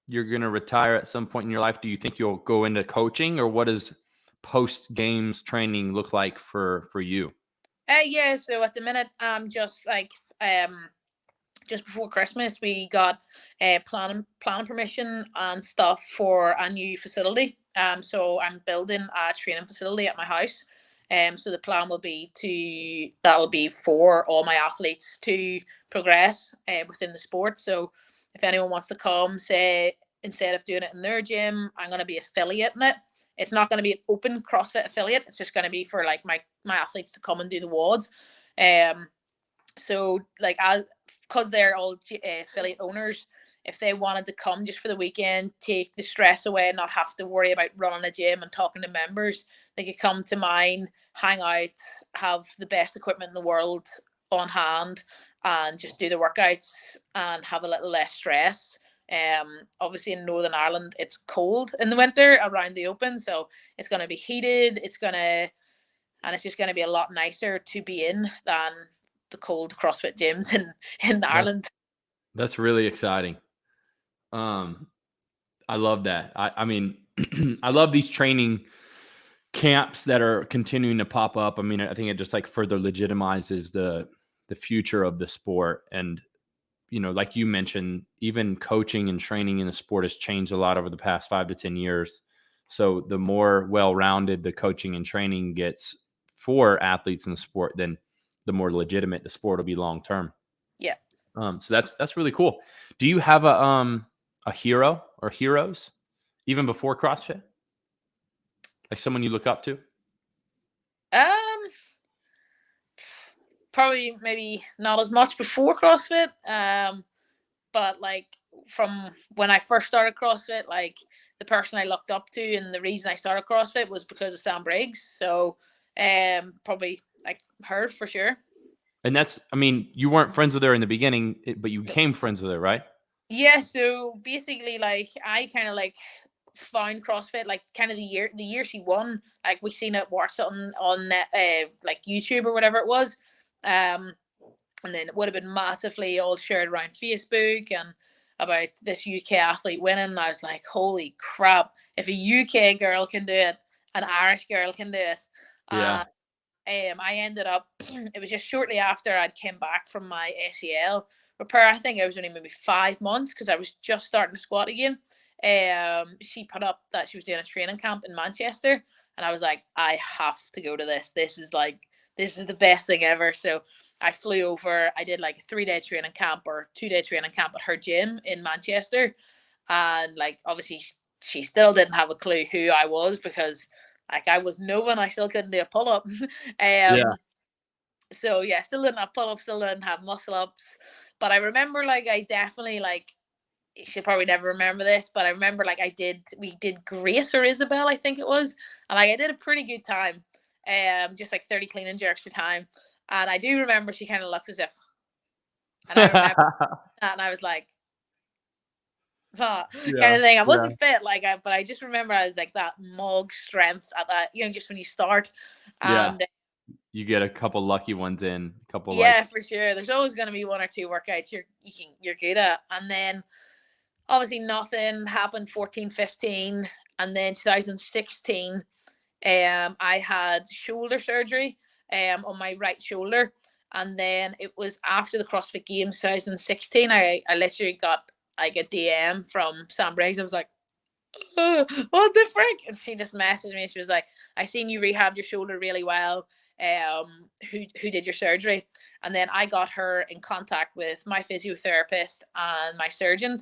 you're going to retire at some point in your life, do you think you'll go into coaching, or what does post games training look like for you?
Yeah, so at the minute, just like just before Christmas, we got planning permission and stuff for a new facility. So I'm building a training facility at my house. So the plan will be that'll be for all my athletes to progress within the sport. So if anyone wants to come, say instead of doing it in their gym, I'm going to be affiliating it. It's not going to be an open CrossFit affiliate. It's just going to be for like my athletes to come and do the WODs. So like because they're all affiliate owners, if they wanted to come just for the weekend, take the stress away and not have to worry about running a gym and talking to members, they could come to mine, hang out, have the best equipment in the world on hand, and just do the workouts and have a little less stress. Obviously in Northern Ireland it's cold in the winter around the open, so it's going to be heated, it's just going to be a lot nicer to be in than the cold CrossFit gyms in Ireland.
That's really exciting. I love that. I mean, I love these training camps that are continuing to pop up. I mean, I think it just like further legitimizes the future of the sport. And, you know, like you mentioned, even coaching and training in the sport has changed a lot over the past 5 to 10 years. So the more well-rounded the coaching and training gets for athletes in the sport, then the more legitimate the sport will be long-term.
Yeah.
So that's really cool. Do you have a hero or heroes even before CrossFit? Like someone you look up to?
Probably maybe not as much before CrossFit. But like from when I first started CrossFit, like the person I looked up to and the reason I started CrossFit was because of Sam Briggs. So probably like her for sure.
And that's, I mean, you weren't friends with her in the beginning, but you became friends with her, right?
Yeah, so basically like I kind of like found CrossFit like kind of the year she won. Like we seen it watch something on like YouTube or whatever it was. And then it would have been massively all shared around Facebook and about this UK athlete winning. And I was like, holy crap, if a UK girl can do it, an Irish girl can do it.
Yeah.
I ended up, it was just shortly after I'd came back from my ACL repair. I think I was only maybe 5 months because I was just starting to squat again. She put up that she was doing a training camp in Manchester, and I was like, I have to go to this. This is the best thing ever. So I flew over. I did like a 3-day training camp or 2-day training camp at her gym in Manchester, and like obviously she still didn't have a clue who I was because like I was no one. I still couldn't do a pull up.
Yeah.
So yeah, still didn't have pull ups, still didn't have muscle ups. But I remember like I definitely like she'll probably never remember this, but I remember like we did Grace or Isabel, I think it was, and like I did a pretty good time, just like 30 clean and jerks for time, and I do remember she kind of looked as if, and I remember that, and I was like, kind of thing. I wasn't fit but I just remember I was like that mug strength at that, just when you start, and
you get a couple lucky ones in, a couple
for sure. There's always going to be 1 or 2 workouts you're good at, and then obviously nothing happened 14, 15, and then 2016 I had shoulder surgery on my right shoulder, and then it was after the CrossFit Games 2016 I literally got like a DM from Sam Briggs. I was like, oh, what the frick? And she just messaged me. She was like, I seen you rehabbed your shoulder really well. Who did your surgery? And then I got her in contact with my physiotherapist and my surgeon.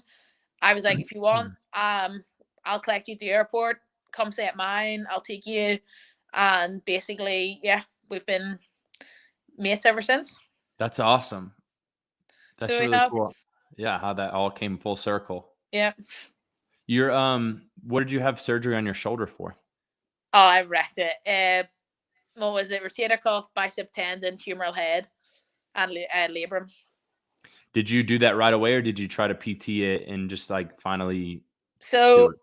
I was like, if you want, I'll collect you at the airport. Come stay at mine. I'll take you. And basically, yeah, we've been mates ever since.
That's awesome. That's
So
really cool. Yeah, how that all came full circle.
Yeah.
You're what did you have surgery on your shoulder for?
Oh, I wrecked it. What was it? Rotator cuff, bicep tendon, humeral head, and labrum.
Did you do that right away, or did you try to PT it and just like finally?
So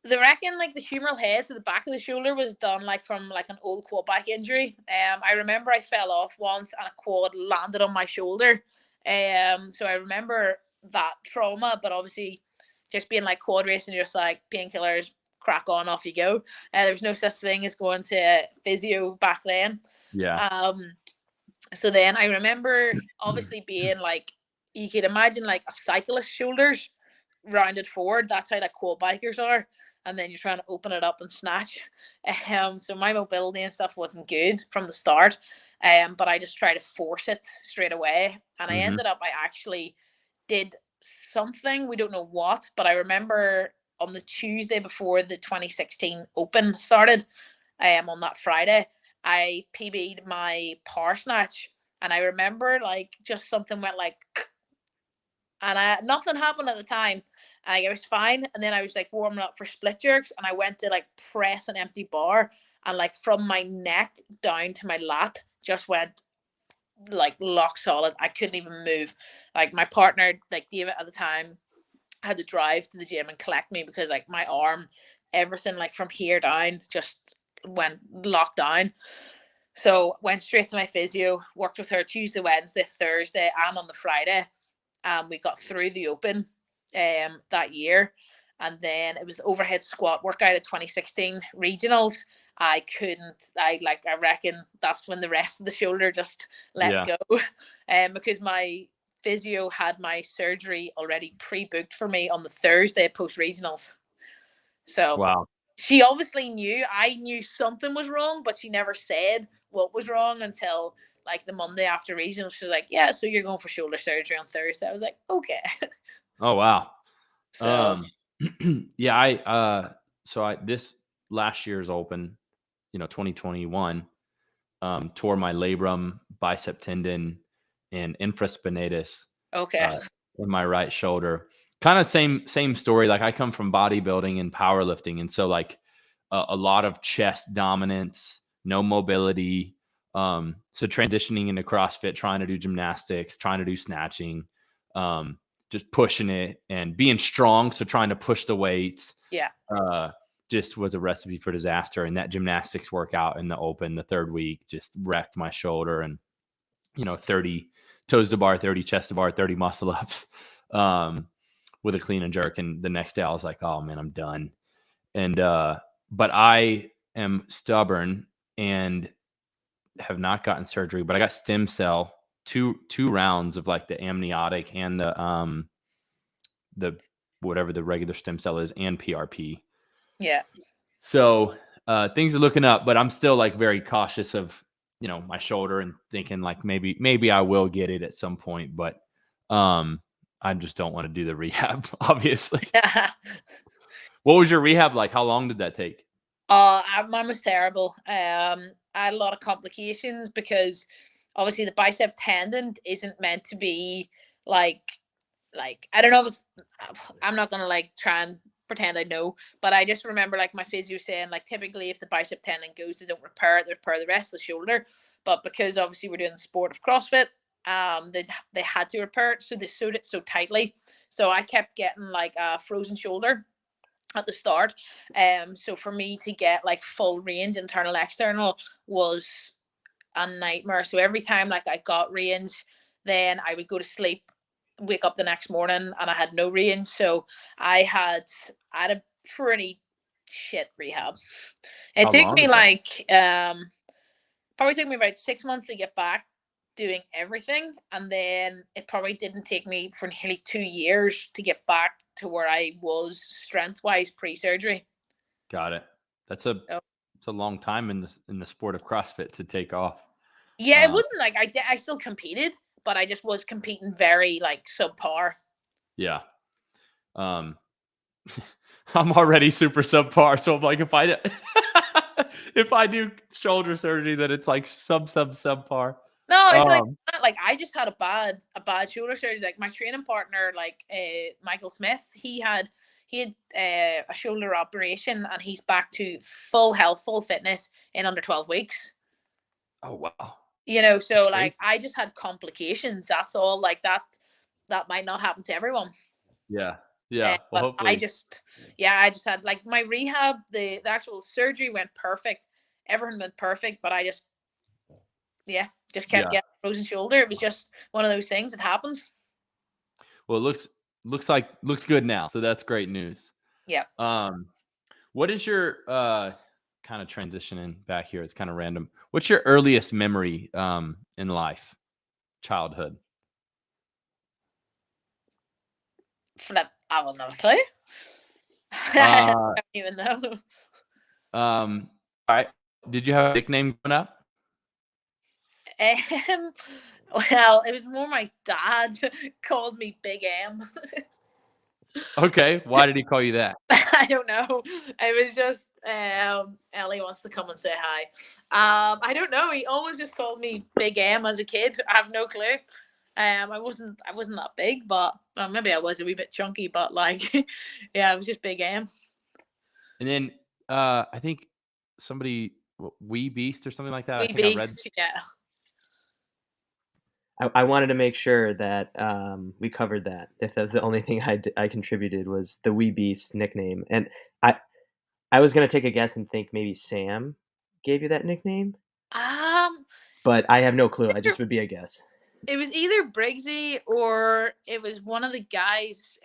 they reckon like the humeral head, so the back of the shoulder, was done like from like an old quad back injury. I remember I fell off once and a quad landed on my shoulder. So I remember that trauma, but obviously just being like quad racing, you're just like painkillers, crack on, off you go. There was no such thing as going to physio back then.
Yeah.
So then I remember obviously being like, you could imagine like a cyclist's shoulders rounded forward. That's how like quad bikers are. And then you're trying to open it up and snatch. So my mobility and stuff wasn't good from the start. But I just tried to force it straight away. And I ended up, I actually did something, we don't know what, but I remember on the Tuesday before the 2016 Open started, on that Friday, I PB'd my power snatch, and I remember like just something went like, and nothing happened at the time. I was fine, and then I was like warming up for split jerks, and I went to like press an empty bar, and like from my neck down to my lat just went like lock solid. I couldn't even move. Like my partner, like David at the time, had to drive to the gym and collect me because like my arm, everything like from here down just went locked down. So went straight to my physio, worked with her Tuesday, Wednesday, Thursday, and on the Friday. We got through the Open that year. And then it was the overhead squat workout at 2016 regionals. I reckon that's when the rest of the shoulder just let go. Because my physio had my surgery already pre-booked for me on the Thursday post regionals. So
Wow.
She obviously knew. I knew something was wrong, but she never said what was wrong until like the Monday after regionals. She was like, "Yeah, so you're going for shoulder surgery on Thursday." I was like, "Okay."
Oh wow.
So
Yeah, this last year's Open, 2021, tore my labrum, bicep tendon, and infraspinatus
okay.
in my right shoulder. Kind of same story. Like I come from bodybuilding and powerlifting, and so like a lot of chest dominance, no mobility. So transitioning into CrossFit, trying to do gymnastics, trying to do snatching, just pushing it and being strong. So trying to push the weights.
Yeah.
Just was a recipe for disaster. And that gymnastics workout in the Open, the third week, just wrecked my shoulder. And 30 toes to bar, 30 chest to bar, 30 muscle ups with a clean and jerk. And the next day I was like, oh man, I'm done. And but I am stubborn and have not gotten surgery, but I got stem cell, two rounds of like the amniotic and the whatever the regular stem cell is, and PRP.
Yeah.
So things are looking up, but I'm still like very cautious of my shoulder and thinking like maybe I will get it at some point, but I just don't want to do the rehab, obviously. What was your rehab like? How long did that take?
Mine was terrible. I had a lot of complications because obviously the bicep tendon isn't meant to be like I don't know. I'm not gonna like try and pretend I know, but I just remember like my physio saying like typically if the bicep tendon goes, they don't repair it, they repair the rest of the shoulder. But because obviously we're doing the sport of CrossFit, they had to repair it, so they sewed it so tightly. So I kept getting like a frozen shoulder at the start. So for me to get like full range, internal, external, was a nightmare. So every time like I got range, then I would go to sleep, wake up the next morning, and I had no range. So I had a pretty shit rehab. It
How
took
long
me
did that-
like probably took me about 6 months to get back doing everything, and then it probably didn't take me for nearly 2 years to get back to where I was strength wise pre-surgery.
Got it. It's a long time in the sport of CrossFit to take off.
Yeah, it wasn't like I still competed, but I just was competing very like subpar.
Yeah. I'm already super subpar, so I'm like, if I do shoulder surgery, then it's like subpar.
No, it's like I just had a bad shoulder surgery. Like my training partner, like Michael Smith, he had a shoulder operation, and he's back to full health, full fitness in under 12 weeks.
Oh wow.
So like I just had complications. That's all. Like that might not happen to everyone.
Yeah. Well,
But
hopefully.
I just had like my rehab, the actual surgery went perfect. Everything went perfect, but I just kept getting frozen shoulder. It was just one of those things that happens.
Well, it looks good now. So that's great news.
Yeah.
What is your kind of transitioning back here? It's kind of random. What's your earliest memory in life, childhood?
Flip. I will not have a clue. I
Uh,
don't even know.
all right. Did you have a nickname growing up?
Well, it was more my dad called me Big M.
Okay. Why did he call you that?
I don't know. It was just Ellie wants to come and say hi. I don't know. He always just called me Big M as a kid. I have no clue. I wasn't that big, but well, maybe I was a wee bit chunky, but like yeah, it was just Big M.
And then I think somebody Wee Beast or something like that. I
Wee
think I read.
Beast, yeah.
I wanted to make sure that we covered that. If that was the only thing I contributed was the Wee Beast nickname, and I was gonna take a guess and think maybe Sam gave you that nickname, but I have no clue. I just would be a guess.
It was either Briggsy or it was one of the guys,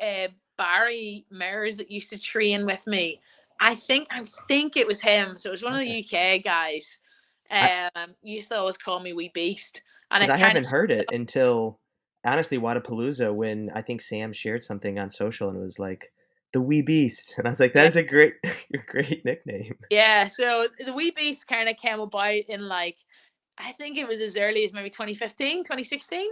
Barry Mears, that used to train with me. I think it was him. So it was one of the UK guys. Used to always call me Wee Beast, and
Because
it
I
kind
haven't
of
heard it until honestly Wodapalooza, when I think Sam shared something on social and it was like the Wee Beast, and I was like, that
Yeah.
is a great nickname.
Yeah. So the Wee Beast kind of came about in like, I think it was as early as maybe 2015, 2016.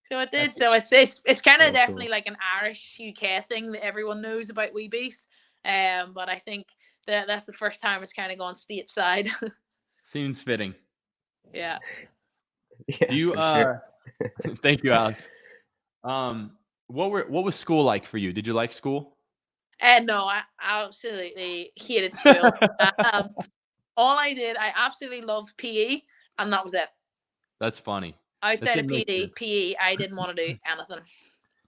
So it did. So it's kind of
So
definitely
cool.
like an Irish UK thing that everyone knows about Wee Beast. But I think that's the first time it's kind of gone stateside.
Seems fitting.
Yeah.
Yeah,
Do you
for sure.
Thank you, Alex. What was school like for you? Did you like school?
No, I absolutely hated school. All I absolutely loved PE, and that was it.
That's funny.
Outside of
Makes sense.
PE, I didn't want to do anything.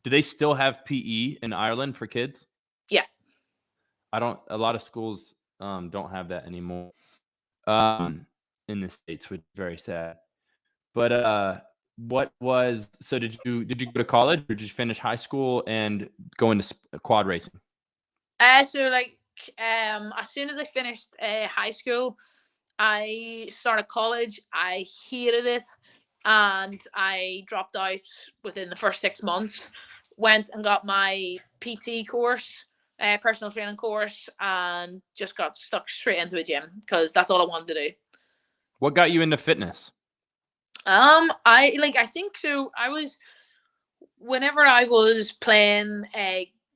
Do they still have PE in Ireland for kids?
Yeah.
A lot of schools don't have that anymore in the States, which is very sad. But did you go to college or did you finish high school and go into quad racing?
So like as soon as I finished high school, I started college. I hated it, and I dropped out within the first 6 months. Went and got my PT course, personal training course, and just got stuck straight into a gym because that's all I wanted to do.
What got you into fitness?
I think so. Whenever I was playing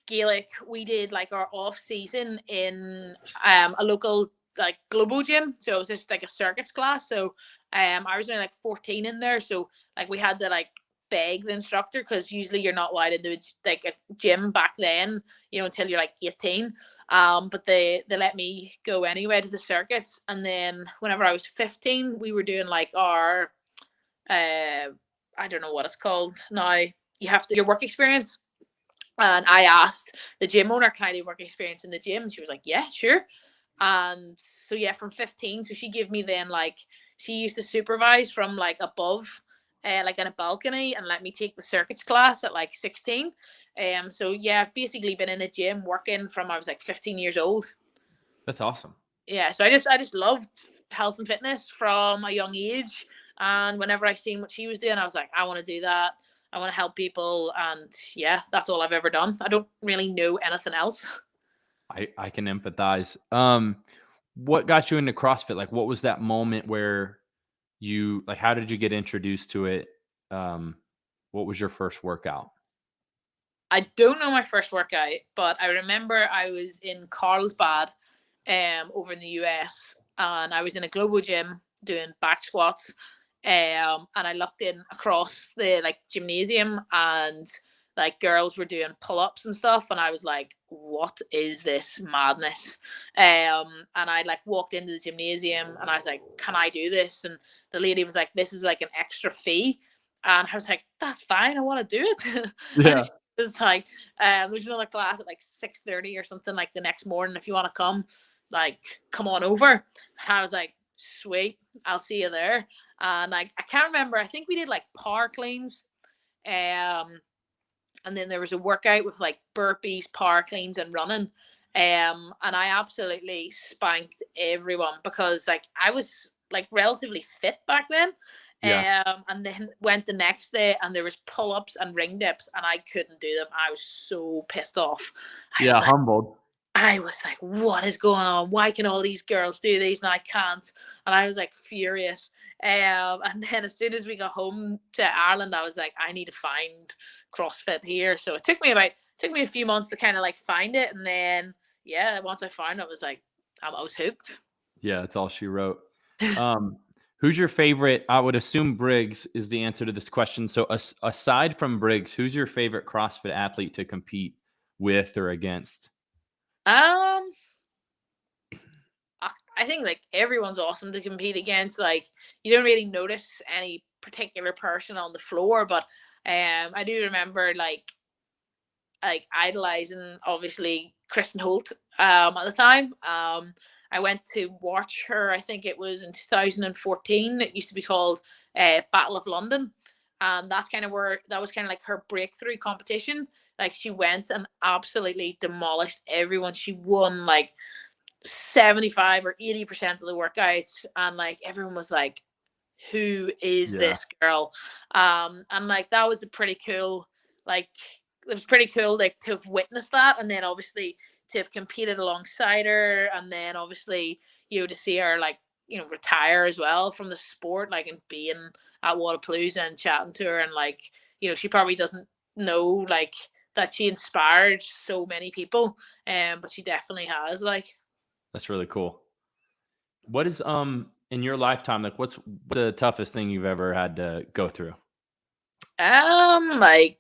Gaelic, we did like our off season in a local like global gym. So it was just like a circuits class. So I was only like 14 in there. So like we had to like beg the instructor, because usually you're not allowed to do like a gym back then, until you're like 18. But they let me go anyway to the circuits. And then whenever I was 15, we were doing like our I don't know what it's called now. You have to your work experience. And I asked the gym owner, can I do work experience in the gym? And she was like, yeah, sure. And so yeah, from 15, so she gave me then like, she used to supervise from like above, like in a balcony, and let me take the circuits class at like 16. So yeah, I've basically been in a gym working from I was like 15 years old.
That's awesome.
Yeah, so I just loved health and fitness from a young age. And whenever I seen what she was doing, I was like, I want to do that. I want to help people. And yeah, that's all I've ever done. I don't really know anything else.
I can empathize. What got you into CrossFit? Like, what was that moment where how did you get introduced to it? What was your first workout?
I don't know my first workout, but I remember I was in Carlsbad, over in the US, and I was in a global gym doing back squats. And I looked in across the like gymnasium, and like girls were doing pull-ups and stuff, and I was like, what is this madness? And I like walked into the gymnasium and I was like, can I do this? And the lady was like, this is like an extra fee. And I was like, that's fine, I want to do it.
Yeah.
It was like, there's another class at like 6:30 or something like the next morning. If you want to come, like, come on over. And I was like, sweet, I'll see you there. And I can't remember. I think we did like power cleans. and then there was a workout with like burpees, power cleans, and running. And I absolutely spanked everyone because like I was like relatively fit back then. And then went the next day and there was pull-ups and ring dips and I couldn't do them. I was so pissed off.
Humbled.
I was like, what is going on? Why can all these girls do these and I can't? And I was like furious. And then as soon as we got home to Ireland, I was like, I need to find CrossFit here. So it took me a few months to kind of like find it. And then, yeah, once I found it, I was like, I was hooked.
Yeah, that's all she wrote. Who's your favorite? I would assume Briggs is the answer to this question. So aside from Briggs, who's your favorite CrossFit athlete to compete with or against?
I think like everyone's awesome to compete against. Like you don't really notice any particular person on the floor, but I do remember like idolizing obviously Kristen Holt at the time. I went to watch her. I think it was in 2014. It used to be called Battle of London. And that's kind of where that was kind of like her breakthrough competition. Like she went and absolutely demolished everyone. She won like 75 or 80% of the workouts. And like everyone was like, who is this girl? And like that was a pretty cool, like it was pretty cool like to have witnessed that. And then obviously to have competed alongside her. And then obviously, to see her like, retire as well from the sport, like and being at Wodapalooza and chatting to her and like, she probably doesn't know like that she inspired so many people. But she definitely has like.
That's really cool. What is in your lifetime, like what's the toughest thing you've ever had to go through?
Like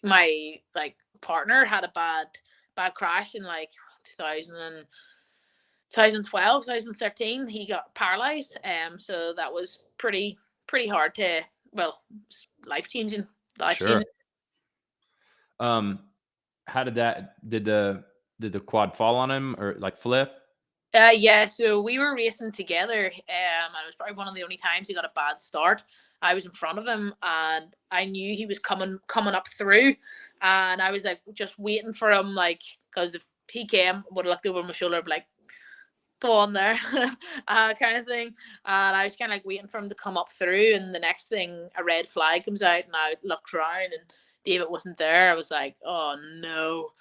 my like partner had a bad crash in like 2012, 2013. He got paralyzed. So that was pretty hard to, life changing.
Sure. How did the quad fall on him or like flip?
Yeah, so we were racing together. It was probably one of the only times he got a bad start. I was in front of him and I knew he was coming up through, and I was like just waiting for him, like, because if he came, would have looked over my shoulder, like, go on there, kind of thing. And I was kind of like waiting for him to come up through, and the next thing a red flag comes out and I looked around and David wasn't there. I was like, oh no.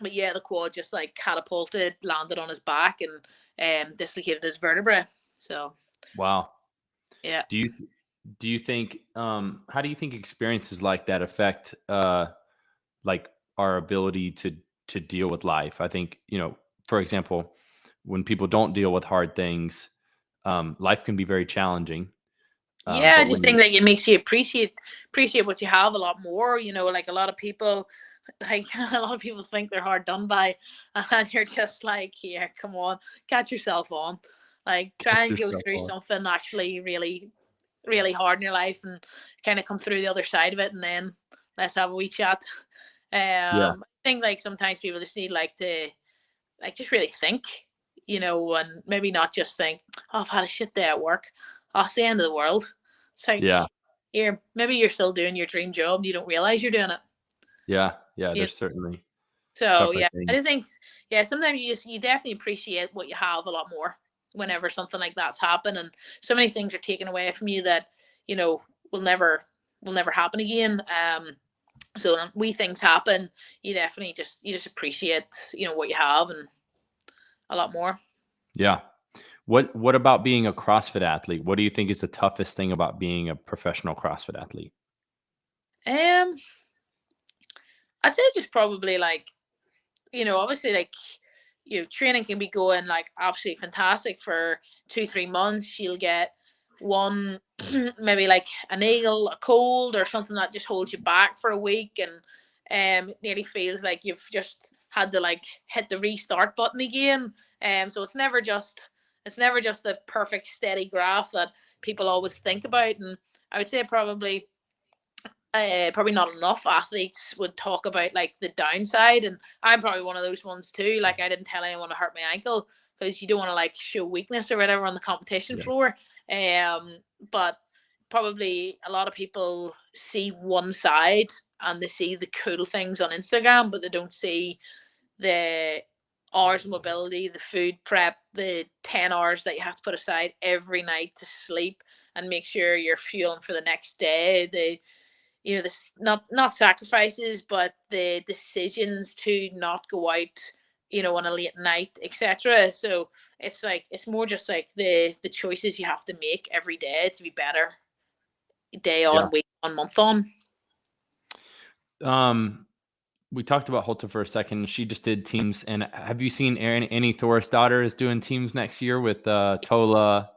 But yeah, the quad just like catapulted, landed on his back, and dislocated his vertebrae. So
wow.
Yeah.
Do you think how do you think experiences like that affect like our ability to deal with life? I think, for example, when people don't deal with hard things, life can be very challenging.
Yeah, I just think like it makes you appreciate what you have a lot more. Like a lot of people think they're hard done by, and you're just like, yeah, come on, catch yourself on. Like try and go through something actually really, really hard in your life and kind of come through the other side of it, and then let's have a wee chat. I think like sometimes people just need like to like just really think, and maybe not just think, oh, I've had a shit day at work. Oh, it's the end of the world. It's like, maybe you're still doing your dream job and you don't realize you're doing it.
Yeah. There's certainly.
So yeah, I just think, sometimes you definitely appreciate what you have a lot more whenever something like that's happened, and so many things are taken away from you that will never happen again. So when wee things happen, you definitely just appreciate what you have and a lot more.
Yeah. What about being a CrossFit athlete? What do you think is the toughest thing about being a professional CrossFit athlete?
I'd say just probably like, obviously like, training can be going like absolutely fantastic for 2-3 months. You'll get one, maybe like an ache, a cold or something that just holds you back for a week. And it nearly feels like you've just had to like hit the restart button again. So it's never just the perfect steady graph that people always think about. And I would say probably not enough athletes would talk about like the downside, and I'm probably one of those ones too. Like I didn't tell anyone to hurt my ankle because you don't want to like show weakness or whatever on the competition floor. But probably a lot of people see one side and they see the cool things on Instagram, but they don't see the hours of mobility, the food prep, the 10 hours that you have to put aside every night to sleep and make sure you're fueling for the next day. This not sacrifices, but the decisions to not go out, on a late night, etc. So it's more just like the choices you have to make every day to be better, day on, week on, month on.
We talked about Hulta for a second. She just did teams. And have you seen Annie Thor's daughter is doing teams next year with Tola,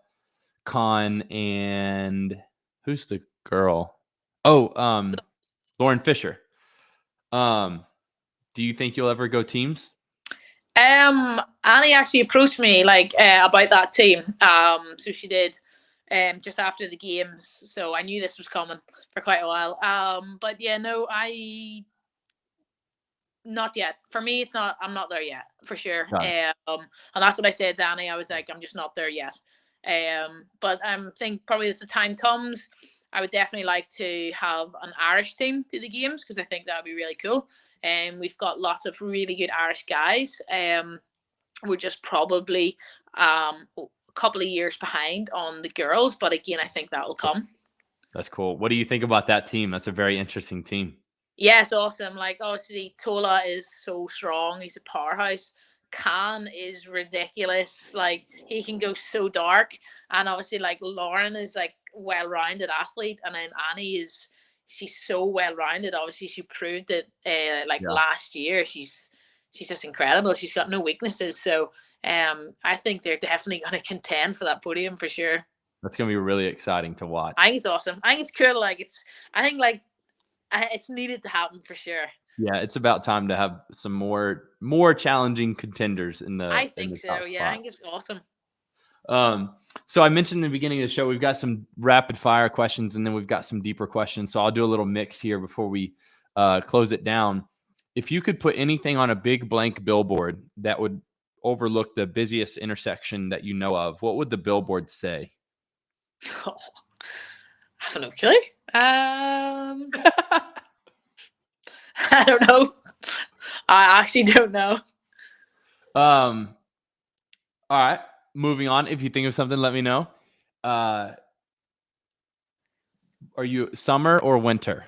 Khan, and who's the girl? Oh, Lauren Fisher. Do you think you'll ever go teams?
Annie actually approached me about that team. So she did just after the games. So I knew this was coming for quite a while. But yeah, no, not yet. For me, it's not. I'm not there yet, for sure. And that's what I said to Annie. I was like, I'm just not there yet. But I think probably if the time comes, I would definitely like to have an Irish team to the games, because I think that would be really cool. And we've got lots of really good Irish guys. We're just probably a couple of years behind on the girls, but again, I think that will come.
That's cool. What do you think about that team? That's a very interesting team.
Yeah, it's awesome. Obviously, Tola is so strong. He's a powerhouse. Khan is ridiculous. He can go so dark. And obviously, Lauren is well-rounded athlete. And then Annie she's so well-rounded. Obviously, she proved it last year. She's just incredible. She's got no weaknesses. So I think they're definitely going to contend for that podium for sure.
That's going to be really exciting to watch.
I think it's awesome. I think it's cool. It's needed to happen for sure.
Yeah, it's about time to have some more challenging contenders in the.
I think so. Yeah, I think it's awesome.
So I mentioned in the beginning of the show, we've got some rapid fire questions, and then we've got some deeper questions. So I'll do a little mix here before we close it down. If you could put anything on a big blank billboard that would overlook the busiest intersection that you know of, what would the billboard say?
Oh, I have no clue. I don't know. I actually don't know.
All right. Moving on. If you think of something, let me know. Are you summer or winter?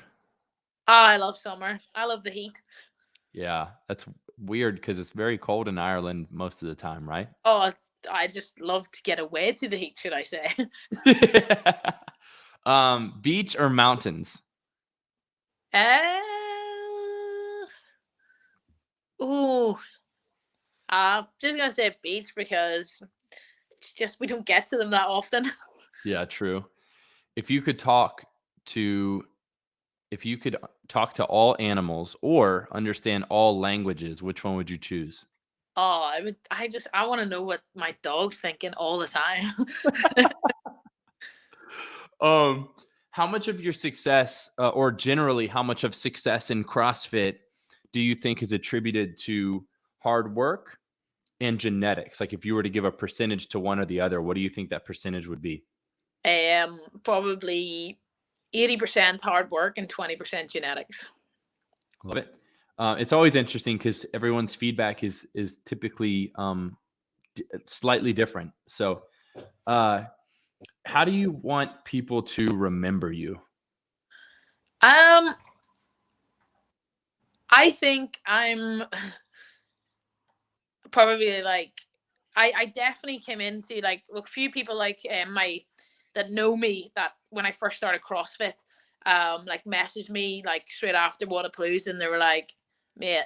I love summer. I love the heat.
Yeah, that's weird because it's very cold in Ireland most of the time, right?
Oh, I just love to get away to the heat, should I say.
Beach or mountains?
I'm just gonna say beach because it's just we don't get to them that often.
Yeah, true. If you could talk to all animals or understand all languages, which one would you choose?
Oh, I want to know what my dog's thinking all the time.
How much of your success, or generally how much of success in CrossFit do you think is attributed to hard work and genetics? Like if you were to give a percentage to one or the other, what do you think that percentage would be?
Probably 80% hard work and 20% genetics.
Love it. It's always interesting because everyone's feedback is typically slightly different. So how do you want people to remember you?
I think I'm probably I definitely came into a few people that know me that when I first started CrossFit, messaged me straight after Wodapalooza, and they were like, mate,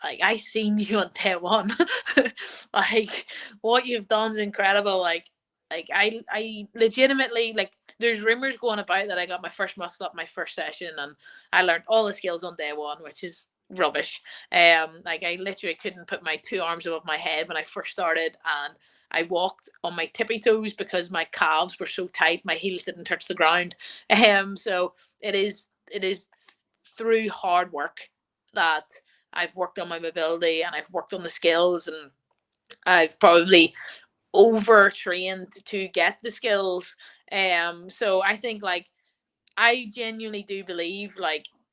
I seen you on day one. What you've done is incredible. I legitimately there's rumors going about that I got my first muscle up my first session and I learned all the skills on day one, which is rubbish. I literally couldn't put my two arms above my head when I first started, and I walked on my tippy toes because my calves were so tight, my heels didn't touch the ground. So it is through hard work that I've worked on my mobility and I've worked on the skills, and I've probably overtrained to get the skills. So I think I genuinely do believe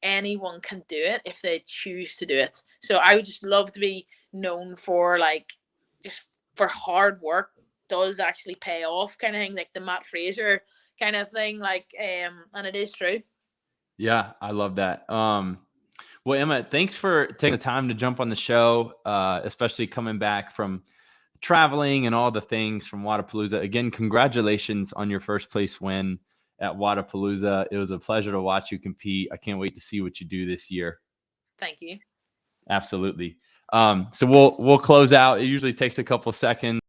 anyone can do it if they choose to do it. So I would just love to be known for like just for hard work does actually pay off kind of thing, like the Matt Fraser kind of thing, like and it is true.
Yeah, I love that. Well, Emma, thanks for taking the time to jump on the show, especially coming back from traveling and all the things from Wodapalooza. Again, congratulations on your first place win at Wodapalooza. It was a pleasure to watch you compete. I can't wait to see what you do this year.
Thank you.
Absolutely. So we'll close out. It usually takes a couple seconds.